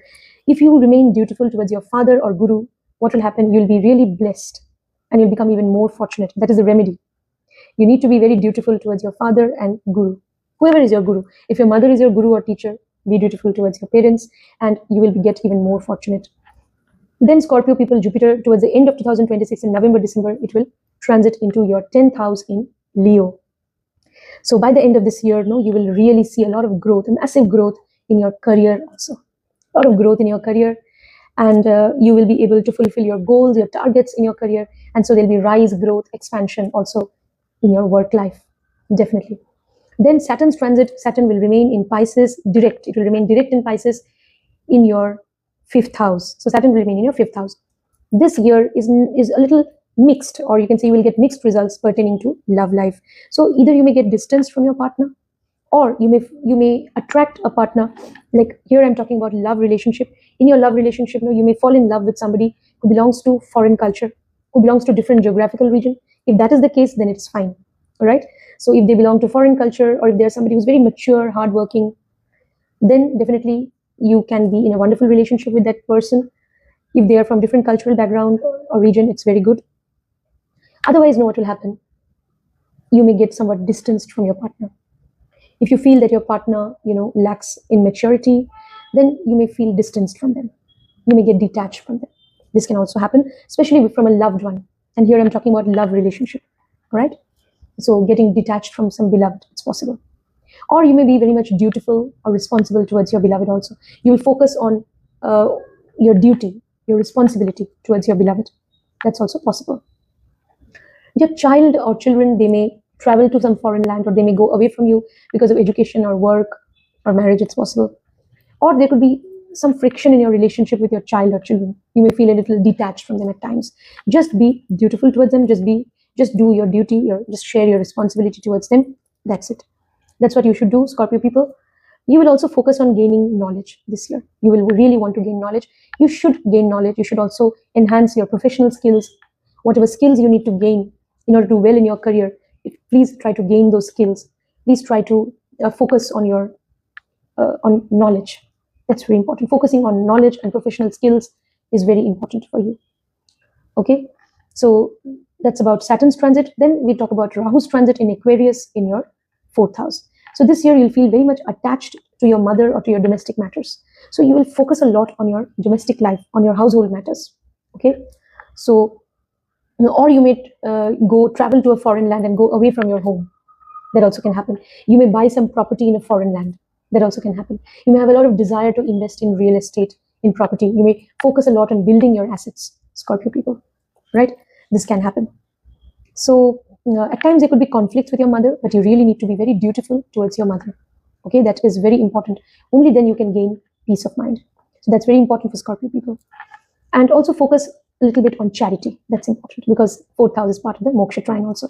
Speaker 1: If you remain dutiful towards your father or guru, what will happen? You'll be really blessed and you'll become even more fortunate. That is the remedy. You need to be very dutiful towards your father and guru, whoever is your guru. If your mother is your guru or teacher, be dutiful towards your parents and you will get even more fortunate. Then Scorpio people, Jupiter, towards the end of 2026 in November, December, it will transit into your 10th house in Leo. So by the end of this year, no, you will really see a lot of growth, a massive growth in your career also. A lot of growth in your career, and you will be able to fulfill your goals, your targets in your career, and so there'll be rise, growth, expansion also in your work life, definitely. Then Saturn's transit, Saturn will remain in Pisces direct. It will remain direct in Pisces in your 5th house. So Saturn will remain in your 5th house. This year is a little mixed, or you can say you will get mixed results pertaining to love life. So either you may get distance from your partner, or you may attract a partner. Like here I'm talking about love relationship. In your love relationship, you may fall in love with somebody who belongs to foreign culture, who belongs to different geographical region. If that is the case, then it's fine. All right. So if they belong to foreign culture, or if there's somebody who's very mature, hardworking, then definitely you can be in a wonderful relationship with that person. If they are from different cultural background or region, it's very good. Otherwise, what will happen? You may get somewhat distanced from your partner. If you feel that your partner, lacks in maturity, then you may feel distanced from them. You may get detached from them. This can also happen, especially from a loved one. And here I'm talking about love relationship, right? So getting detached from some beloved, it's possible. Or you may be very much dutiful or responsible towards your beloved also. You will focus on your duty, your responsibility towards your beloved. That's also possible. Your child or children, they may travel to some foreign land, or they may go away from you because of education or work or marriage, it's possible. Or there could be some friction in your relationship with your child or children. You may feel a little detached from them at times. Just be dutiful towards them. Just do your duty, just share your responsibility towards them. That's it. That's what you should do, Scorpio people. You will also focus on gaining knowledge this year. You will really want to gain knowledge. You should gain knowledge. You should also enhance your professional skills. Whatever skills you need to gain in order to do well in your career, please try to gain those skills. Please try to focus on your on knowledge. That's very important. Focusing on knowledge and professional skills is very important for you. Okay, so that's about Saturn's transit. Then we talk about Rahu's transit in Aquarius in your 4th house. So this year you'll feel very much attached to your mother or to your domestic matters. So you will focus a lot on your domestic life, on your household matters. Okay, so or you may go travel to a foreign land and go away from your home. That also can happen. You may buy some property in a foreign land. That also can happen. You may have a lot of desire to invest in real estate, in property. You may focus a lot on building your assets, Scorpio people, right? This can happen. So at times there could be conflicts with your mother, but you really need to be very dutiful towards your mother. Okay, that is very important. Only then you can gain peace of mind. So that's very important for Scorpio people. And also focus a little bit on charity. That's important because 4th house is part of the Moksha trine also.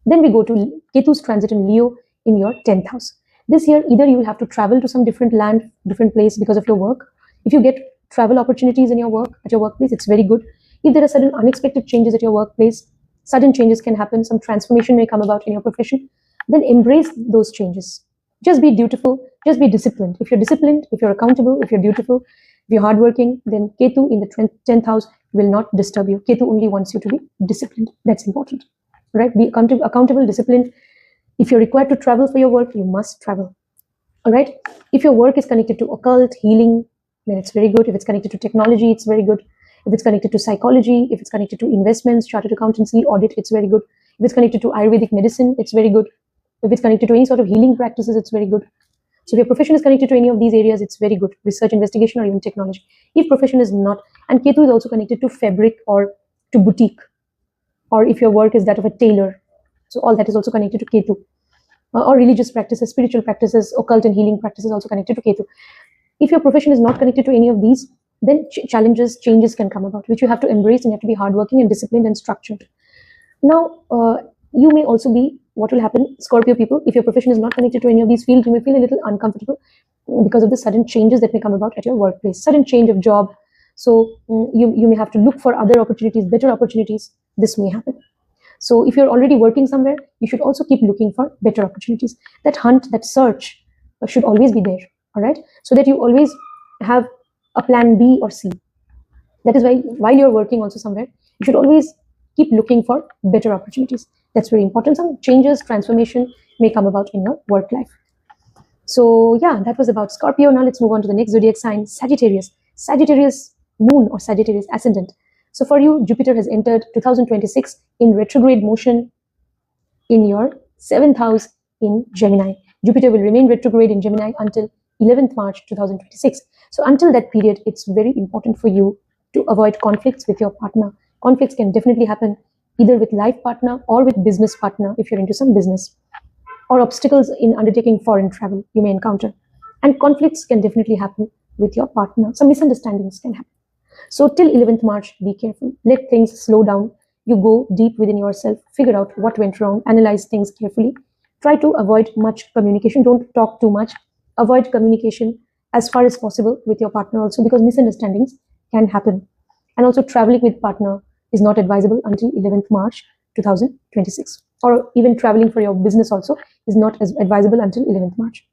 Speaker 1: Then we go to Ketu's transit in Leo in your 10th house. This year, either you will have to travel to some different land, different place because of your work. If you get travel opportunities in your work, at your workplace, it's very good. If there are sudden unexpected changes at your workplace, sudden changes can happen, some transformation may come about in your profession, then embrace those changes. Just be dutiful, just be disciplined. If you're disciplined, if you're accountable, if you're dutiful, if you're hardworking, then Ketu in the 10th house will not disturb you. Ketu only wants you to be disciplined. That's important, right? Be accountable, disciplined. If you're required to travel for your work, you must travel. All right. If your work is connected to occult, healing, then it's very good. If it's connected to technology, it's very good. If it's connected to psychology, if it's connected to investments, chartered accountancy, audit, it's very good. If it's connected to Ayurvedic medicine, it's very good. If it's connected to any sort of healing practices, it's very good. So if your profession is connected to any of these areas, it's very good. Research, investigation, or even technology. If profession is not, and Ketu is also connected to fabric or to boutique, or if your work is that of a tailor, so all that is also connected to Ketu. Or religious practices, spiritual practices, occult and healing practices also connected to Ketu. If your profession is not connected to any of these, then challenges, changes can come about, which you have to embrace, and you have to be hardworking and disciplined and structured. Now, you may also be, what will happen, Scorpio people, if your profession is not connected to any of these fields, you may feel a little uncomfortable because of the sudden changes that may come about at your workplace, sudden change of job. So you may have to look for other opportunities, better opportunities. This may happen. So if you're already working somewhere, you should also keep looking for better opportunities. That hunt, that search should always be there, all right? So that you always have a plan B or C. That is why while you're working also somewhere, you should always keep looking for better opportunities. That's very important. Some changes, transformation may come about in your work life. So yeah, that was about Scorpio. Now let's move on to the next zodiac sign, Sagittarius. Sagittarius moon or Sagittarius ascendant. So for you, Jupiter has entered 2026 in retrograde motion in your 7th house in Gemini. Jupiter will remain retrograde in Gemini until 11th March 2026. So until that period, it's very important for you to avoid conflicts with your partner. Conflicts can definitely happen either with life partner or with business partner if you're into some business, or obstacles in undertaking foreign travel you may encounter. And conflicts can definitely happen with your partner. Some misunderstandings can happen. So till 11th March, be careful. Let things slow down. You go deep within yourself, figure out what went wrong, analyze things carefully. Try to avoid much communication. Don't talk too much. Avoid communication as far as possible with your partner also, because misunderstandings can happen. And also traveling with partner is not advisable until 11th March 2026. Or even traveling for your business also is not as advisable until 11th March.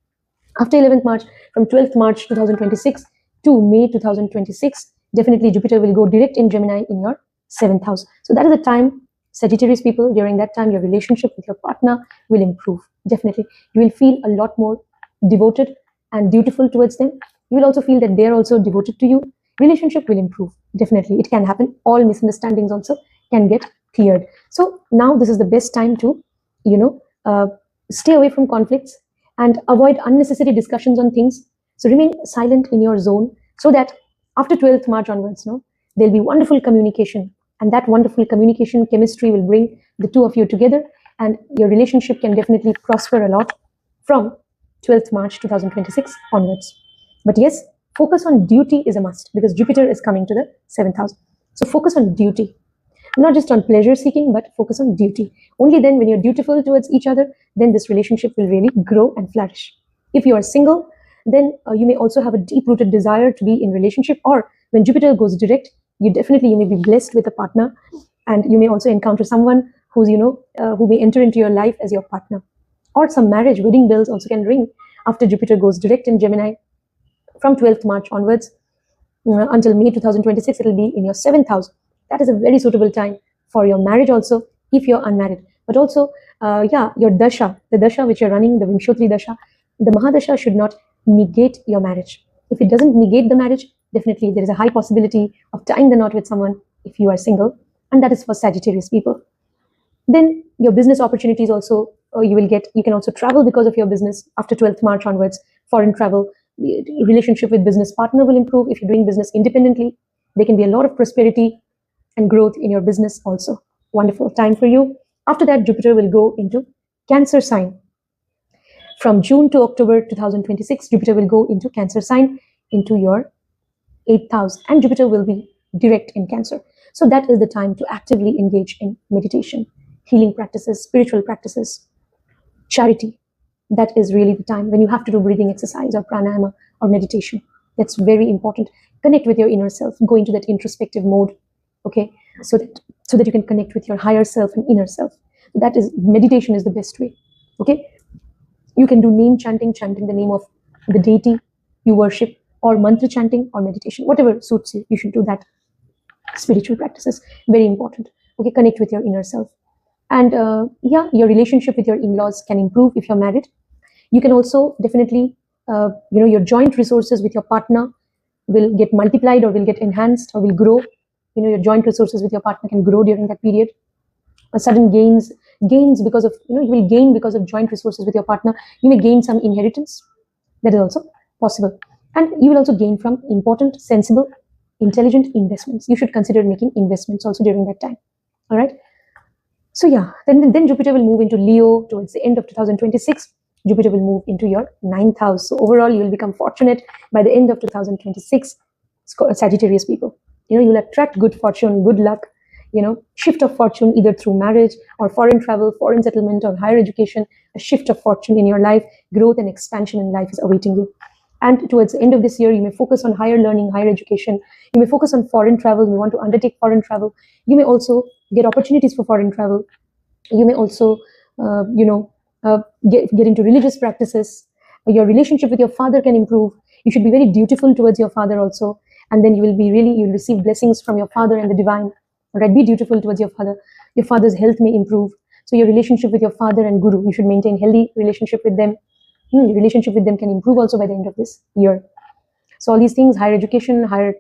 Speaker 1: After 11th March, from 12th March 2026 to May 2026, definitely Jupiter will go direct in Gemini in your 7th house. So that is the time, Sagittarius people, during that time, your relationship with your partner will improve. Definitely. You will feel a lot more devoted and dutiful towards them. You will also feel that they are also devoted to you. Relationship will improve. Definitely. It can happen. All misunderstandings also can get cleared. So now this is the best time to, stay away from conflicts and avoid unnecessary discussions on things. So remain silent in your zone so that after 12th March onwards, there'll be wonderful communication, and that wonderful communication chemistry will bring the two of you together, and your relationship can definitely prosper a lot from 12th March 2026 onwards. But yes, focus on duty is a must, because Jupiter is coming to the 7th house. So focus on duty, not just on pleasure seeking, but focus on duty. Only then, when you're dutiful towards each other, then this relationship will really grow and flourish. If you are single, then you may also have a deep-rooted desire to be in relationship, or when Jupiter goes direct, you may be blessed with a partner, and you may also encounter someone who's, who may enter into your life as your partner. Or some marriage, wedding bells also can ring after Jupiter goes direct in Gemini from 12th March onwards until May 2026. It will be in your 7th house. That is a very suitable time for your marriage also, if you're unmarried. But also, your dasha, the dasha which you're running, the Vimshotri dasha, the Mahadasha should not negate your marriage. If it doesn't negate the marriage, definitely there is a high possibility of tying the knot with someone if you are single, and that is for Sagittarius people. Then your business opportunities also, you can also travel because of your business after 12th March onwards. Foreign travel, relationship with business partner will improve. If you're doing business independently, there can be a lot of prosperity and growth in your business also. Wonderful time for you. After that, Jupiter will go into Cancer sign. From June to October 2026, Jupiter will go into Cancer sign, into your 8th house, and Jupiter will be direct in Cancer. So that is the time to actively engage in meditation, healing practices, spiritual practices, charity. That is really the time when you have to do breathing exercise or pranayama or meditation. That's very important. Connect with your inner self, go into that introspective mode, okay, so that you can connect with your higher self and inner self. That is, meditation is the best way, okay. You can do name chanting the name of the deity you worship, or mantra chanting or meditation, whatever suits you. You should do that. Spiritual practices, very important, okay. Connect with your inner self. And your relationship with your in-laws can improve if you're married. You can also definitely, your joint resources with your partner will get multiplied or will get enhanced or will grow. Your joint resources with your partner can grow during that period. Sudden gains because of, you will gain because of joint resources with your partner. You may gain some inheritance. That is also possible. And you will also gain from important, sensible, intelligent investments. You should consider making investments also during that time. All right. So yeah, then Jupiter will move into Leo towards the end of 2026. Jupiter will move into your 9th house. So overall, you will become fortunate by the end of 2026, Sagittarius people. You will attract good fortune, good luck, shift of fortune either through marriage or foreign travel, foreign settlement, or higher education. A shift of fortune in your life, growth and expansion in life is awaiting you. And towards the end of this year, you may focus on higher learning, higher education. You may focus on foreign travel. You want to undertake foreign travel. You may also get opportunities for foreign travel. You may also, get into religious practices. Your relationship with your father can improve. You should be very dutiful towards your father also. And then you'll receive blessings from your father and the divine. All right, be dutiful towards your father. Your father's health may improve. So your relationship with your father and guru, you should maintain healthy relationship with them. Your relationship with them can improve also by the end of this year. So all these things, higher education, higher,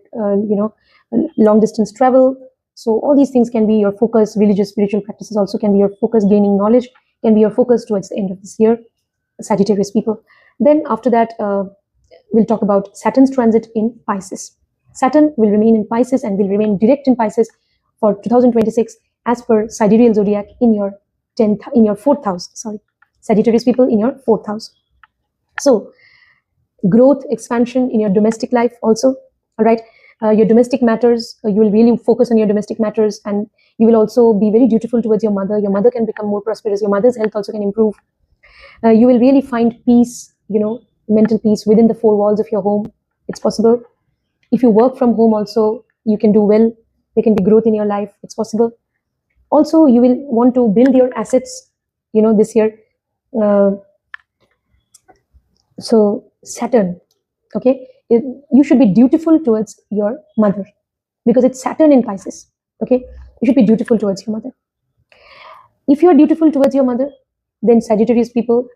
Speaker 1: long distance travel. So all these things can be your focus. Religious, spiritual practices also can be your focus. Gaining knowledge can be your focus towards the end of this year, Sagittarius people. Then after that, we'll talk about Saturn's transit in Pisces. Saturn will remain in Pisces and will remain direct in Pisces for 2026 as per sidereal zodiac in your 4th house. Sorry, Sagittarius people in your 4th house. So growth, expansion in your domestic life also. All right, your domestic matters, you will really focus on your domestic matters, and you will also be very dutiful towards your mother. Your mother can become more prosperous. Your mother's health also can improve. You will really find peace, mental peace within the four walls of your home. It's possible. If you work from home also, you can do well. There can be growth in your life. It's possible. Also, you will want to build your assets, this year. So Saturn, okay, you should be dutiful towards your mother because it's Saturn in Pisces. Okay, you should be dutiful towards your mother. If you are dutiful towards your mother, then Sagittarius people,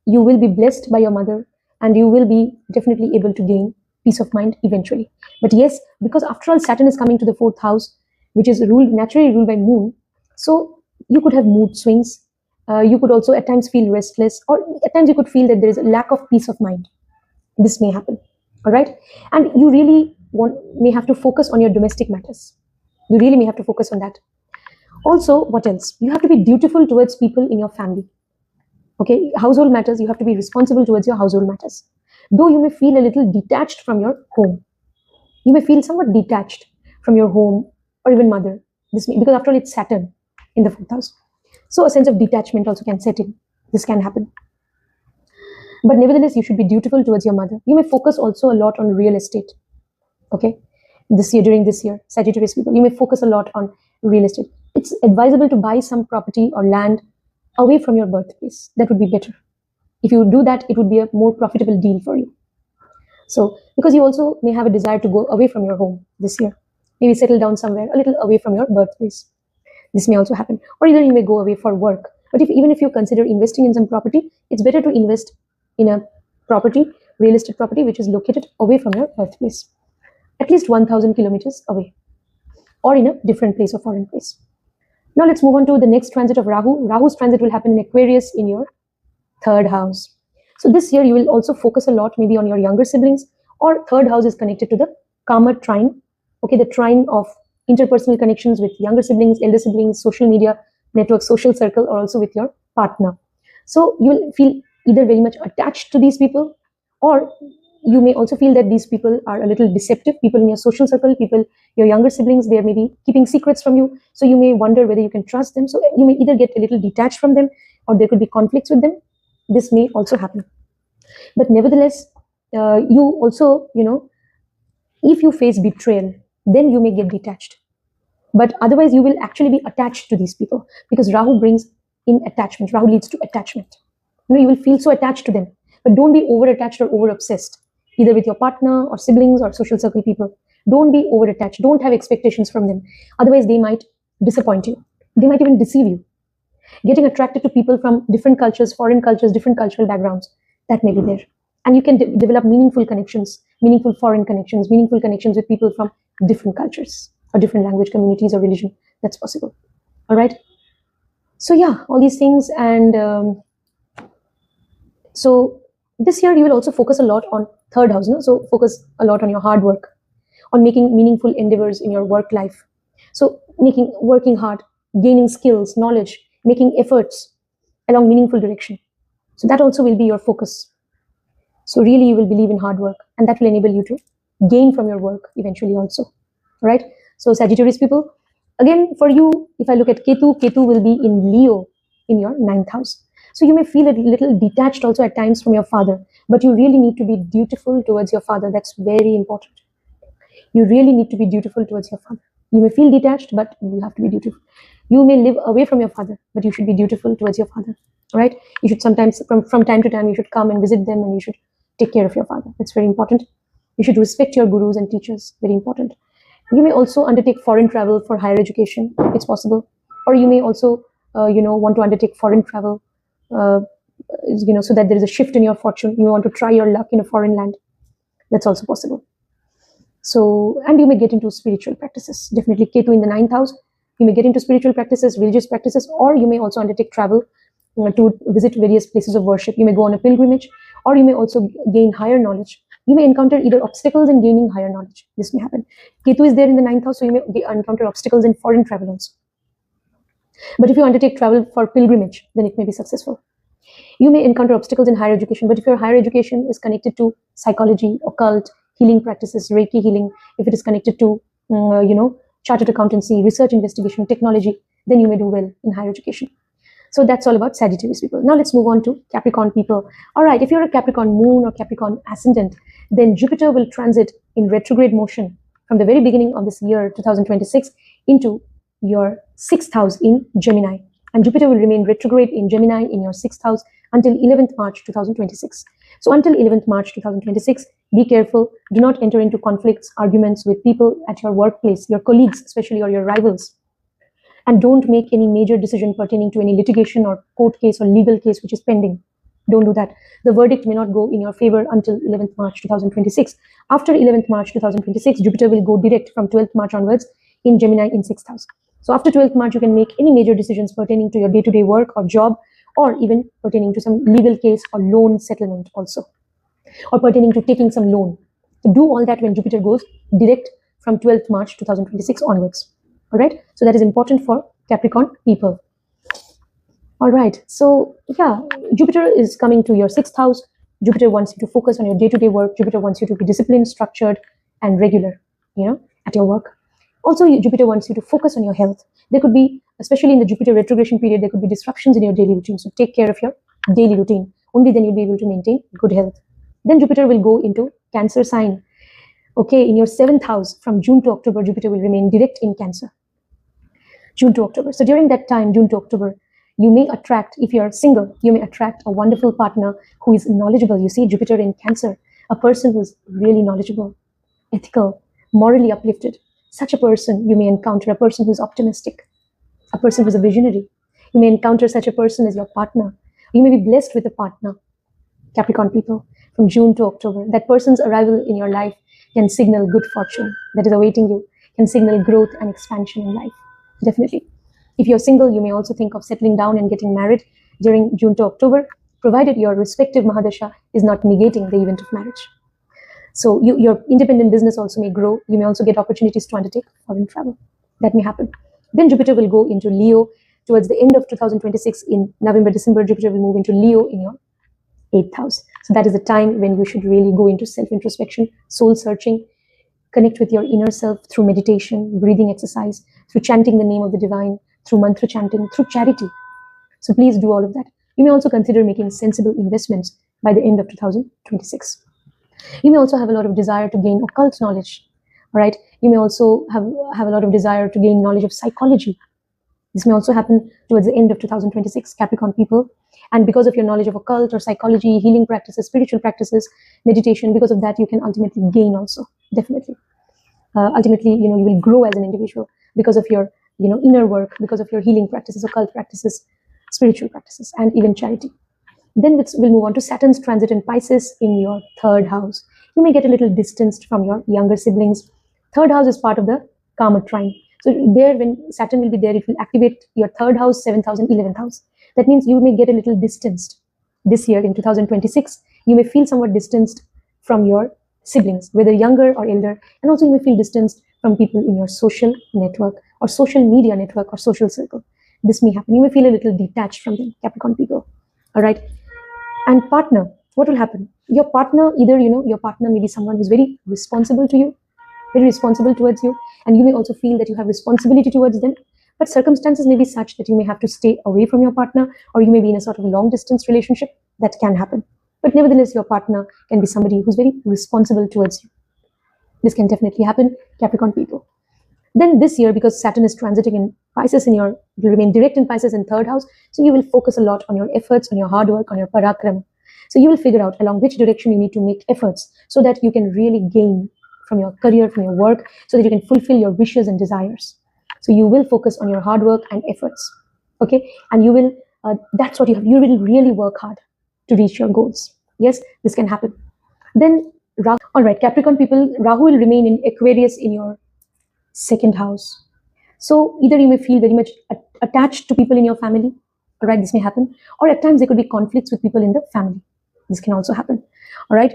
Speaker 1: you will be blessed by your mother and you will be definitely able to gain peace of mind eventually. But yes, because after all, Saturn is coming to the 4th house, which is naturally ruled by moon. So you could have mood swings. You could also at times feel restless, or at times you could feel that there is a lack of peace of mind. This may happen. All right. And you really may have to focus on your domestic matters. You really may have to focus on that. Also, what else? You have to be dutiful towards people in your family. Okay, household matters, you have to be responsible towards your household matters. Though you may feel a little detached from your home. You may feel somewhat detached from your home or even mother. Because after all, it's Saturn in the 4th house. So a sense of detachment also can set in. This can happen. But nevertheless, you should be dutiful towards your mother. You may focus also a lot on real estate. Okay, during this year, Sagittarius people, you may focus a lot on real estate. It's advisable to buy some property or land away from your birthplace. That would be better. If you do that, it would be a more profitable deal for you. So, because you also may have a desire to go away from your home this year. Maybe settle down somewhere a little away from your birthplace. This may also happen. Or either you may go away for work. But even if you consider investing in some property, it's better to invest in a property, real estate property, which is located away from your birthplace. At least 1,000 kilometers away. Or in a different place or foreign place. Now let's move on to the next transit of Rahu. Rahu's transit will happen in Aquarius in your 3rd house. So this year you will also focus a lot maybe on your younger siblings, or 3rd house is connected to the Karma trine. Okay, the trine of interpersonal connections with younger siblings, elder siblings, social media network, social circle, or also with your partner. So you will feel either very much attached to these people, or you may also feel that these people are a little deceptive. People in your social circle, your younger siblings, they may be keeping secrets from you. So you may wonder whether you can trust them. So you may either get a little detached from them, or there could be conflicts with them. This may also happen. But nevertheless, you also, if you face betrayal, then you may get detached. But otherwise, you will actually be attached to these people, because Rahu brings in attachment. Rahu leads to attachment. You will feel so attached to them. But don't be over-attached or over-obsessed, either with your partner or siblings or social circle people. Don't be over-attached. Don't have expectations from them. Otherwise, they might disappoint you. They might even deceive you. Getting attracted to people from different cultures, foreign cultures, different cultural backgrounds, that may be there. And you can develop meaningful connections, meaningful foreign connections, meaningful connections with people from different cultures or different language communities or religion. That's possible. All right. So yeah, all these things. And so this year you will also focus a lot on 3rd house. So focus a lot on your hard work, on making meaningful endeavors in your work life. So working hard, gaining skills, knowledge, making efforts along meaningful direction. So that also will be your focus. So really you will believe in hard work, and that will enable you to gain from your work eventually also. Right? So Sagittarius people, again for you, if I look at Ketu will be in Leo in your 9th house. So you may feel a little detached also at times from your father, but you really need to be dutiful towards your father. That's very important. You really need to be dutiful towards your father. You may feel detached, but you have to be dutiful. You may live away from your father, but you should be dutiful towards your father. Right? You should sometimes, from time to time, you should come and visit them, and you should take care of your father. That's very important. You should respect your gurus and teachers. Very important. You may also undertake foreign travel for higher education. It's possible. Or you may also, want to undertake foreign travel, so that there is a shift in your fortune. You want to try your luck in a foreign land. That's also possible. So, and you may get into spiritual practices. Definitely Ketu in the 9th house. You may get into spiritual practices, religious practices, or you may also undertake travel to visit various places of worship. You may go on a pilgrimage, or you may also gain higher knowledge. You may encounter either obstacles in gaining higher knowledge. This may happen. Ketu is there in the 9th house, so you may encounter obstacles in foreign travel also. But if you undertake travel for pilgrimage, then it may be successful. You may encounter obstacles in higher education, but if your higher education is connected to psychology, occult, healing practices, Reiki healing, if it is connected to, chartered accountancy, research investigation, technology, then you may do well in higher education. So that's all about Sagittarius people. Now let's move on to Capricorn people. All right, if you're a Capricorn moon or Capricorn ascendant, then Jupiter will transit in retrograde motion from the very beginning of this year, 2026, into your 6th house in Gemini. And Jupiter will remain retrograde in Gemini in your 6th house until 11th March 2026. So until 11th March 2026, be careful. Do not enter into conflicts, arguments with people at your workplace, your colleagues especially, or your rivals. And don't make any major decision pertaining to any litigation or court case or legal case which is pending. Don't do that. The verdict may not go in your favor until 11th March 2026. After 11th March 2026, Jupiter will go direct from 12th March onwards in Gemini in 6th house. So after 12th March, you can make any major decisions pertaining to your day-to-day work or job, or even pertaining to some legal case or loan settlement also, or pertaining to taking some loan. So do all that when Jupiter goes direct from 12th March 2026 onwards. All right, so that is important for Capricorn people. All right, so yeah, Jupiter is coming to your 6th house. Jupiter wants you to focus on your day-to-day work. Jupiter wants you to be disciplined, structured, and regular, at your work. Also, Jupiter wants you to focus on your health. There could be, especially in the Jupiter retrogression period, there could be disruptions in your daily routine. So take care of your daily routine. Only then you'll be able to maintain good health. Then Jupiter will go into Cancer sign. Okay, in your 7th house from June to October, Jupiter will remain direct in Cancer. June to October. So during that time, June to October, you may attract, if you're single, you may attract a wonderful partner who is knowledgeable. You see Jupiter in Cancer, a person who's really knowledgeable, ethical, morally uplifted. Such a person you may encounter, a person who's optimistic, a person who's a visionary. You may encounter such a person as your partner. You may be blessed with a partner, Capricorn people, from June to October. That person's arrival in your life can signal good fortune that is awaiting you, can signal growth and expansion in life. Definitely. If you're single, you may also think of settling down and getting married during June to October, provided your respective Mahadasha is not negating the event of marriage. So your independent business also may grow. You may also get opportunities to undertake foreign travel. That may happen. Then Jupiter will go into Leo towards the end of 2026. In November, December, Jupiter will move into Leo in your 8th house. So that is the time when you should really go into self-introspection, soul searching, connect with your inner self through meditation, breathing exercise, through chanting the name of the divine, through mantra chanting, through charity. So please do all of that. You may also consider making sensible investments by the end of 2026. You may also have a lot of desire to gain occult knowledge. All right. You may also have a lot of desire to gain knowledge of psychology. This may also happen towards the end of 2026, Capricorn people. And because of your knowledge of occult or psychology, healing practices, spiritual practices, meditation, because of that, you can ultimately gain also, definitely. Ultimately, you will grow as an individual because of your, inner work, because of your healing practices, occult practices, spiritual practices, and even charity. Then we'll move on to Saturn's transit in Pisces in your 3rd house. You may get a little distanced from your younger siblings. 3rd house is part of the Karma trine. So there, when Saturn will be there, it will activate your 3rd house, 7th house, and 11th house. That means you may get a little distanced this year in 2026. You may feel somewhat distanced from your siblings, whether younger or elder. And also you may feel distanced from people in your social network or social media network or social circle. This may happen. You may feel a little detached from them, Capricorn people. All right. And partner, what will happen? Your partner, either, your partner may be someone who's very responsible to you, very responsible towards you, and you may also feel that you have responsibility towards them. But circumstances may be such that you may have to stay away from your partner, or you may be in a sort of long distance relationship. That can happen. But nevertheless, your partner can be somebody who's very responsible towards you. This can definitely happen, Capricorn people. Then this year, because Saturn is transiting in Pisces, it will remain direct in Pisces in 3rd house, so you will focus a lot on your efforts, on your hard work, on your parakrama. So you will figure out along which direction you need to make efforts so that you can really gain from your career, from your work, so that you can fulfill your wishes and desires. So you will focus on your hard work and efforts, okay? And you will, that's what you will really work hard to reach your goals. Yes, this can happen. Then Rahu, all right, Capricorn people, Rahu will remain in Aquarius in your 2nd house. So either you may feel very much attached to people in your family, All right, this may happen. Or at times there could be conflicts with people in the family. This can also happen. All right.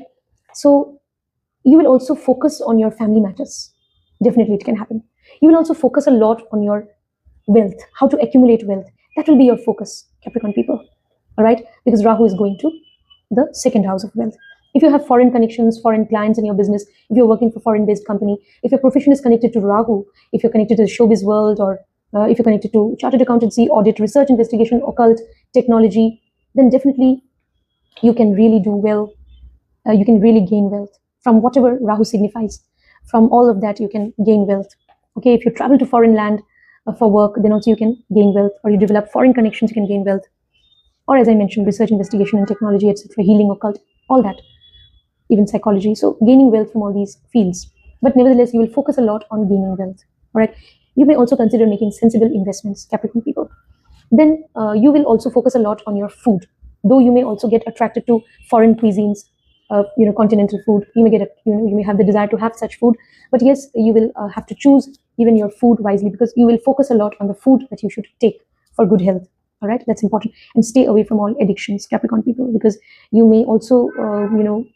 Speaker 1: So you will also focus on your family matters. Definitely it can happen. You will also focus a lot on your wealth, how to accumulate wealth. That will be your focus, Capricorn people. All right, because Rahu is going to the second house of wealth. If you have foreign connections, foreign clients in your business, if you're working for foreign-based company, if your profession is connected to Rahu, if you're connected to the showbiz world, or if you're connected to chartered accountancy, audit, research, investigation, occult, technology, then definitely you can really do well. You can really gain wealth from whatever Rahu signifies. From all of that, you can gain wealth. Okay, if you travel to foreign land for work, then also you can gain wealth, or you develop foreign connections, you can gain wealth. Or as I mentioned, research, investigation, and technology, etc., healing, occult, all that, even psychology. So gaining wealth from all these fields. But nevertheless, you will focus a lot on gaining wealth. All right. You may also consider making sensible investments, Capricorn people. Then you will also focus a lot on your food. Though you may also get attracted to foreign cuisines, continental food. You may get, you may have the desire to have such food. But yes, you will have to choose even your food wisely, because you will focus a lot on the food that you should take for good health. All right, that's important. And stay away from all addictions, Capricorn people, because you may also,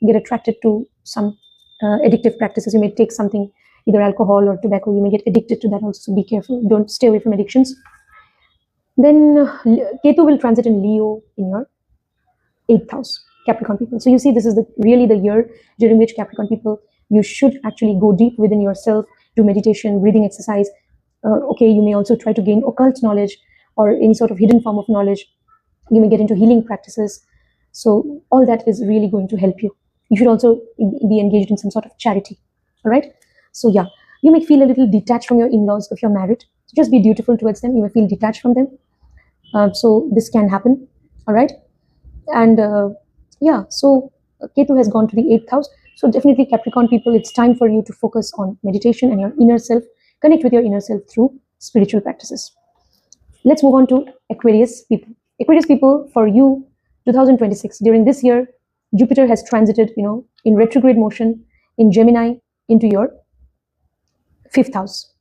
Speaker 1: get attracted to some addictive practices. You may take something, either alcohol or tobacco. You may get addicted to that also. So be careful. Don't stay away from addictions. Then Ketu will transit in Leo in your 8th house, Capricorn people. So you see, this is really the year during which Capricorn people, you should actually go deep within yourself, do meditation, breathing exercise. Okay, you may also try to gain occult knowledge or any sort of hidden form of knowledge. You may get into healing practices. So all that is really going to help you. You should also be engaged in some sort of charity. All right. So yeah, you may feel a little detached from your in-laws if you're married. So just be dutiful towards them. You may feel detached from them. So this can happen. All right. And yeah, so Ketu has gone to the 8th house. So definitely, Capricorn people, it's time for you to focus on meditation and your inner self. Connect with your inner self through spiritual practices. Let's move on to Aquarius people. Aquarius people, for you, 2026, during this year, Jupiter has transited, in retrograde motion in Gemini into your 5th house.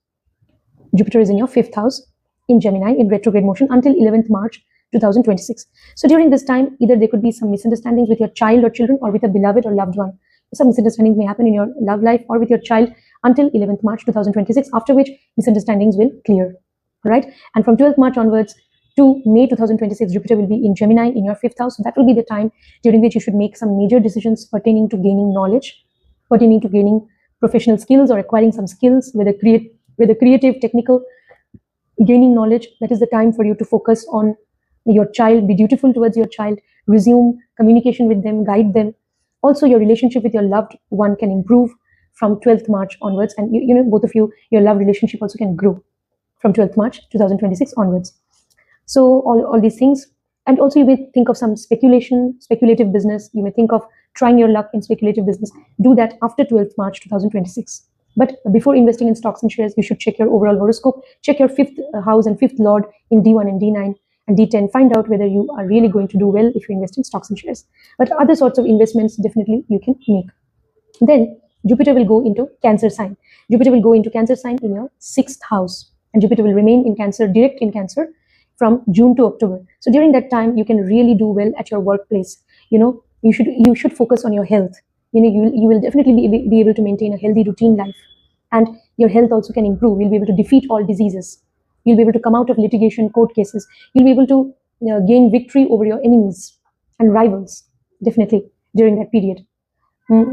Speaker 1: Jupiter is in your 5th house in Gemini in retrograde motion until 11th March 2026. So during this time, either there could be some misunderstandings with your child or children, or with a beloved or loved one. Some misunderstandings may happen in your love life or with your child until 11th March 2026, after which misunderstandings will clear. Right? And from 12th March onwards to May 2026, Jupiter will be in Gemini in your 5th house. So that will be the time during which you should make some major decisions pertaining to gaining knowledge, pertaining to gaining professional skills or acquiring some skills, whether creative, technical, gaining knowledge. That is the time for you to focus on your child, be dutiful towards your child, resume communication with them, guide them. Also, your relationship with your loved one can improve from 12th March onwards. And both of you, your love relationship also can grow from 12th March 2026 onwards. So all these things. And also you may think of some speculative business. You may think of trying your luck in speculative business. Do that after 12th March 2026. But before investing in stocks and shares, you should check your overall horoscope, check your 5th house and 5th lord in D1 and D9 and D10. Find out whether you are really going to do well if you invest in stocks and shares. But other sorts of investments, definitely you can make. Then Jupiter will go into Cancer sign. Jupiter will go into Cancer sign in your 6th house. And Jupiter will remain in Cancer, direct in Cancer, from June to October. So during that time, you can really do well at your workplace. You should focus on your health. You will definitely be able to maintain a healthy routine life, and your health also can improve. You'll be able to defeat all diseases. You'll be able to come out of litigation, court cases. You'll be able to gain victory over your enemies and rivals, definitely during that period.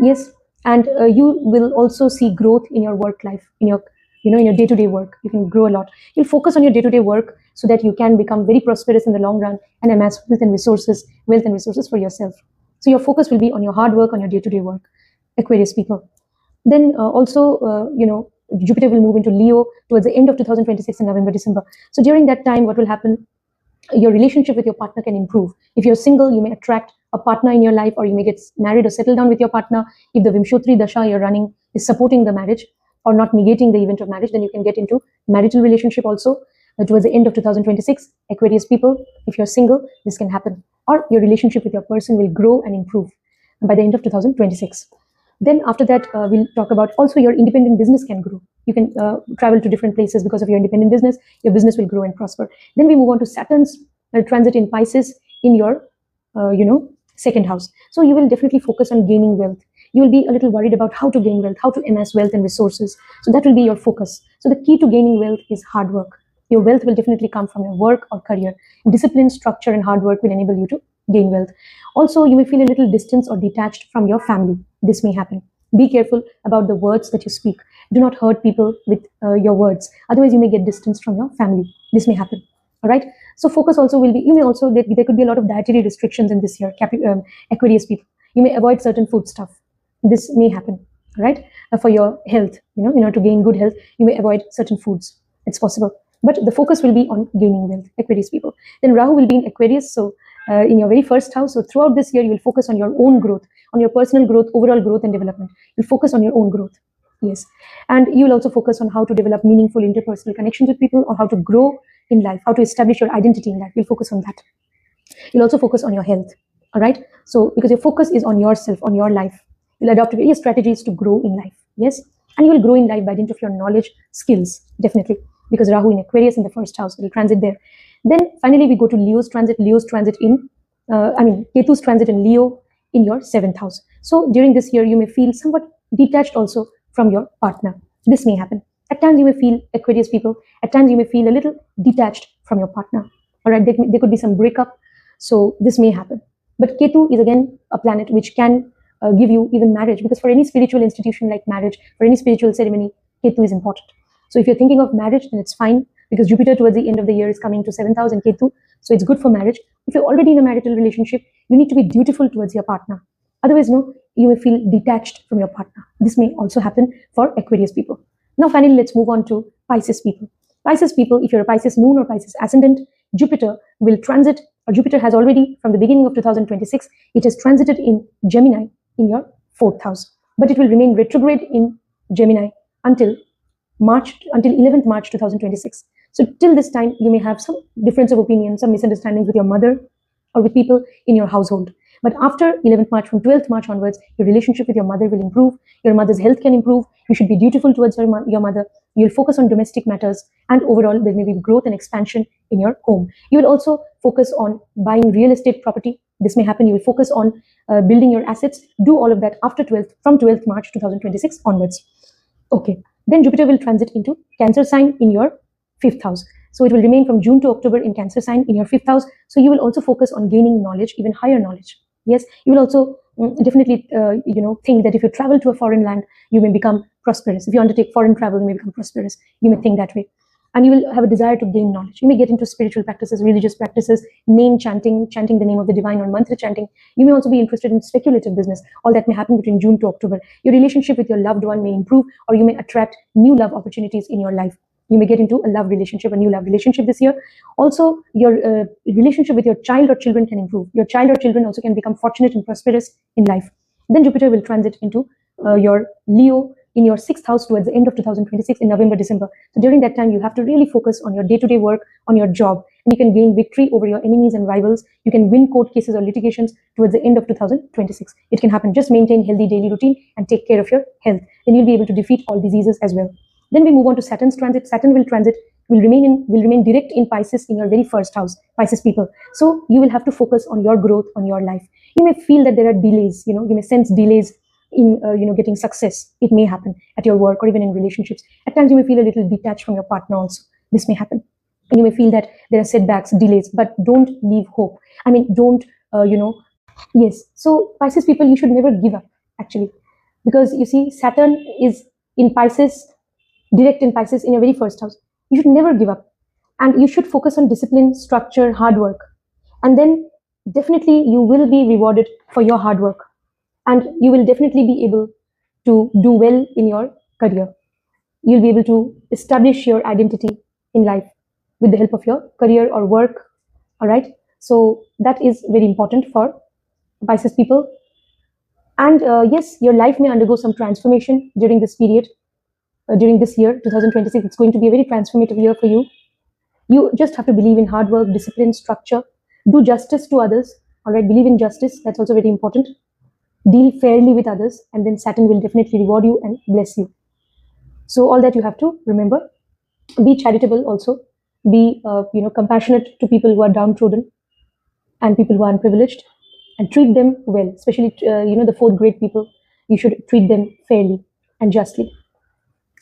Speaker 1: Yes, and you will also see growth in your work life, in your day-to-day work. You can grow a lot. You'll focus on your day-to-day work so that you can become very prosperous in the long run and amass wealth and resources for yourself. So your focus will be on your hard work, on your day-to-day work, Aquarius people. Then Jupiter will move into Leo towards the end of 2026 in November, December. So during that time, what will happen? Your relationship with your partner can improve. If you're single, you may attract a partner in your life, or you may get married or settle down with your partner. If the Vimshotri Dasha you're running is supporting the marriage or not negating the event of marriage, then you can get into marital relationship also towards the end of 2026. Aquarius people, if you're single, this can happen. Or your relationship with your person will grow and improve by the end of 2026. Then after that, we'll talk about also your independent business can grow. You can travel to different places because of your independent business. Your business will grow and prosper. Then we move on to Saturn's transit in Pisces in your, second house. So you will definitely focus on gaining wealth. You will be a little worried about how to gain wealth, how to amass wealth and resources. So that will be your focus. So the key to gaining wealth is hard work. Your wealth will definitely come from your work or career. Discipline, structure, and hard work will enable you to gain wealth. Also, you may feel a little distance or detached from your family. This may happen. Be careful about the words that you speak. Do not hurt people with your words. Otherwise, you may get distance from your family. This may happen. All right. So focus also will be, you may also, there could be a lot of dietary restrictions in this year, Aquarius people. You may avoid certain food stuff. This may happen, right? For your health, in order to gain good health, you may avoid certain foods. It's possible. But the focus will be on gaining wealth, Aquarius people. Then Rahu will be in Aquarius, so in your very first house. So throughout this year, you will focus on your own growth, on your personal growth, overall growth and development. You'll focus on your own growth. Yes. And you will also focus on how to develop meaningful interpersonal connections with people, or how to grow in life, how to establish your identity in life. You'll focus on that. You'll also focus on your health. All right. So because your focus is on yourself, on your life, you'll adopt various strategies to grow in life. Yes. And you will grow in life by dint of your knowledge, skills, definitely, because Rahu in Aquarius in the first house will transit there. Then finally we go to Leo's transit. Leo's transit in, Ketu's transit in Leo in your 7th house. So during this year, you may feel somewhat detached also from your partner. This may happen. At times you may feel, Aquarius people, at times you may feel a little detached from your partner. All right, there could be some breakup. So this may happen. But Ketu is again a planet which can give you even marriage, because for any spiritual institution like marriage, for any spiritual ceremony, Ketu is important. So if you're thinking of marriage, then it's fine, because Jupiter towards the end of the year is coming to 7th house and Ketu. So it's good for marriage. If you're already in a marital relationship, you need to be dutiful towards your partner. Otherwise, no, you may feel detached from your partner. This may also happen for Aquarius people. Now, finally, let's move on to Pisces people. Pisces people, if you're a Pisces moon or Pisces ascendant, Jupiter will transit, or Jupiter has already, from the beginning of 2026, it has transited in Gemini in your 4th house. But it will remain retrograde in Gemini until 11th March 2026. So till this time, you may have some difference of opinion, some misunderstandings with your mother or with people in your household. But after 11th March, from 12th March onwards, your relationship with your mother will improve. Your mother's health can improve. You should be dutiful towards your mother. You'll focus on domestic matters, and overall there may be growth and expansion in your home. You will also focus on buying real estate property. This may happen. You will focus on building your assets. Do all of that after from 12th March 2026 onwards. Okay. Then Jupiter will transit into Cancer sign in your 5th house. So it will remain from June to October in Cancer sign in your 5th house. So you will also focus on gaining knowledge, even higher knowledge. Yes, you will also definitely, think that if you travel to a foreign land, you may become prosperous. If you undertake foreign travel, you may become prosperous. You may think that way. And you will have a desire to gain knowledge. You may get into spiritual practices, religious practices, name chanting the name of the divine, or mantra chanting. You may also be interested in speculative business. All that may happen between June to October. Your relationship with your loved one may improve, or you may attract new love opportunities in your life. You may get into a new love relationship this year. Also, your relationship with your child or children can improve. Your child or children also can become fortunate and prosperous in life. Then Jupiter will transit into your Leo in your 6th house towards the end of 2026 in November, December. So during that time, you have to really focus on your day-to-day work, on your job, and you can gain victory over your enemies and rivals. You can win court cases or litigations towards the end of 2026. It can happen. Just maintain healthy daily routine and take care of your health. Then you'll be able to defeat all diseases as well. Then we move on to Saturn's transit. Saturn will remain direct in Pisces in your very first house, Pisces people. So you will have to focus on your growth, on your life. You may feel that there are delays, you may sense delays in, getting success. It may happen at your work or even in relationships. At times you may feel a little detached from your partner also. This may happen. And you may feel that there are setbacks, delays, but don't leave hope. Don't, yes. So Pisces people, you should never give up, actually. Because you see, Saturn is in Pisces, direct in Pisces in your very first house. You should never give up. And you should focus on discipline, structure, hard work. And then definitely you will be rewarded for your hard work. And you will definitely be able to do well in your career. You'll be able to establish your identity in life with the help of your career or work. All right. So that is very important for Pisces people. And yes, your life may undergo some transformation during this period. During this year, 2026, it's going to be a very transformative year for you. You just have to believe in hard work, discipline, structure, do justice to others. All right, believe in justice. That's also very important. Deal fairly with others, and then Saturn will definitely reward you and bless you. So all that you have to remember. Be charitable also. be compassionate to people who are downtrodden and people who are unprivileged, and treat them well, especially the fourth grade people. You should treat them fairly and justly.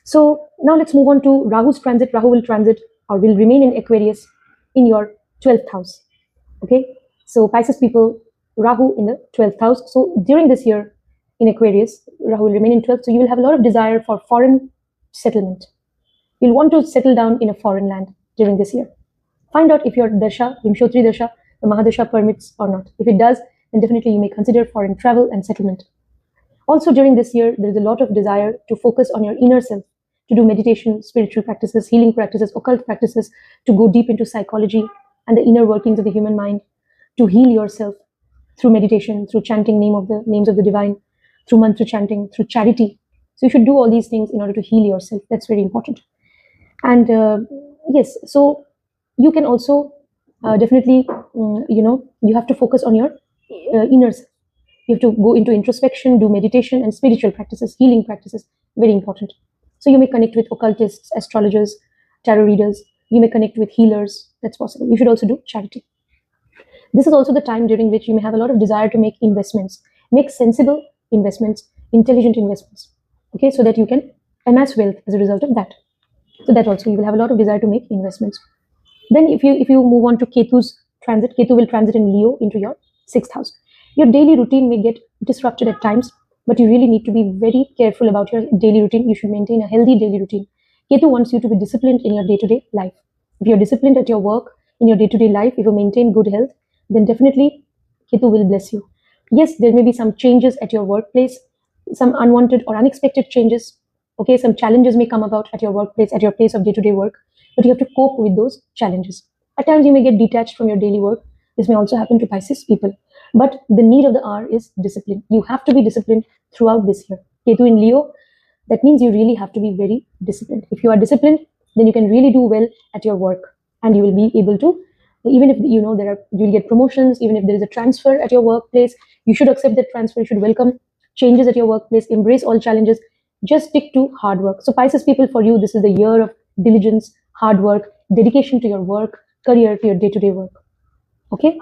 Speaker 1: So now let's move on to Rahu's transit. Rahu will transit or will remain in Aquarius in your 12th house. Okay, so Pisces people, Rahu in the 12th house. So during this year in Aquarius, Rahu will remain in 12th. So you will have a lot of desire for foreign settlement. You'll want to settle down in a foreign land during this year. Find out if your Dasha, Vimshotri Dasha, the Mahadasha permits or not. If it does, then definitely you may consider foreign travel and settlement. Also during this year, there is a lot of desire to focus on your inner self, to do meditation, spiritual practices, healing practices, occult practices, to go deep into psychology and the inner workings of the human mind, to heal yourself through meditation, through chanting names of the divine, through mantra chanting, through charity. So you should do all these things in order to heal yourself. That's very important. And yes, so you can also definitely, you have to focus on your inner self. You have to go into introspection, do meditation and spiritual practices, healing practices, very important. So you may connect with occultists, astrologers, tarot readers. You may connect with healers. That's possible. You should also do charity. This is also the time during which you may have a lot of desire to make investments, make sensible investments, intelligent investments. Okay, so that you can amass wealth as a result of that. So that also you will have a lot of desire to make investments. Then if you move on to Ketu's transit, Ketu will transit in Leo into your 6th house. Your daily routine may get disrupted at times, but you really need to be very careful about your daily routine. You should maintain a healthy daily routine. Ketu wants you to be disciplined in your day-to-day life. If you're disciplined at your work, in your day-to-day life, if you maintain good health, then definitely Ketu will bless you. Yes, there may be some changes at your workplace, some unwanted or unexpected changes. Okay, some challenges may come about at your workplace, at your place of day-to-day work, but you have to cope with those challenges. At times you may get detached from your daily work. This may also happen to Pisces people. But the need of the hour is discipline. You have to be disciplined throughout this year. Ketu in Leo, that means you really have to be very disciplined. If you are disciplined, then you can really do well at your work, and you will be able to, even if you'll get promotions, even if there is a transfer at your workplace, you should accept that transfer. You should welcome changes at your workplace, embrace all challenges, just stick to hard work. So Pisces people, for you, this is the year of diligence, hard work, dedication to your work, career, to your day-to-day work. Okay,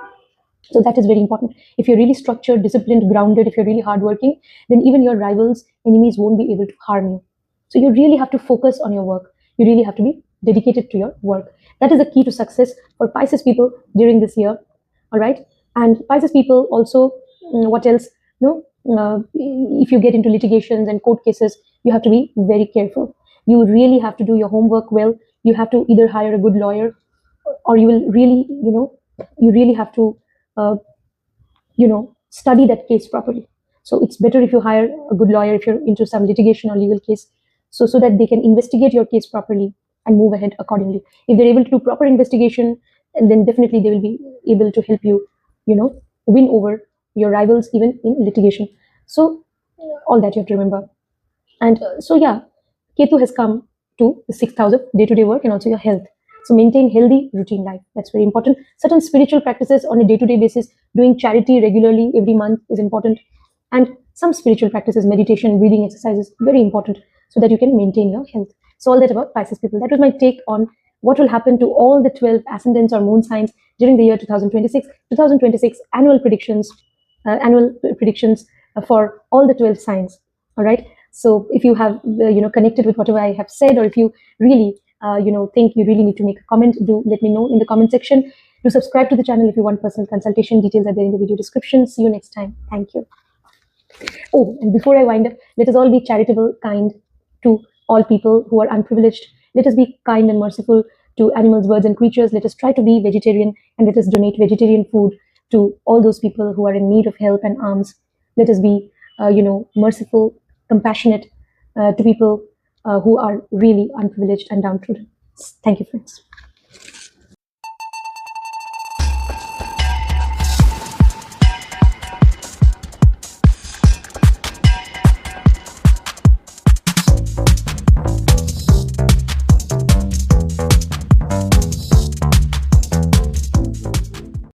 Speaker 1: so that is very important. If you're really structured, disciplined, grounded, if you're really hardworking, then even your rivals, enemies won't be able to harm you. So you really have to focus on your work. You really have to be dedicated to your work. That is the key to success for Pisces people during this year. All right. And Pisces people also, what else? If you get into litigations and court cases, you have to be very careful. You really have to do your homework well. You have to either hire a good lawyer, or you will really, you really have to, study that case properly. So it's better if you hire a good lawyer if you're into some litigation or legal case, so that they can investigate your case properly and move ahead accordingly. If they're able to do proper investigation, and then definitely they will be able to help you, win over your rivals even in litigation. So all that you have to remember. And so yeah, Ketu has come to the 6th house of day-to-day work and also your health. So maintain healthy routine life. That's very important. Certain spiritual practices on a day-to-day basis, doing charity regularly every month is important. And some spiritual practices, meditation, breathing exercises, very important, so that you can maintain your health. So all that about Pisces people. That was my take on what will happen to all the 12 ascendants or moon signs during the year 2026. 2026 annual predictions for all the 12 signs. All right. So if you have connected with whatever I have said, or if you really think you really need to make a comment, do let me know in the comment section. Do subscribe to the channel if you want personal consultation. Details are there in the video description. See you next time. Thank you. Oh, and before I wind up, let us all be charitable, kind to all people who are unprivileged. Let us be kind and merciful to animals, birds, and creatures. Let us try to be vegetarian, and let us donate vegetarian food to all those people who are in need of help and alms. Let us be, merciful, compassionate to people who are really unprivileged and downtrodden. Thank you, friends.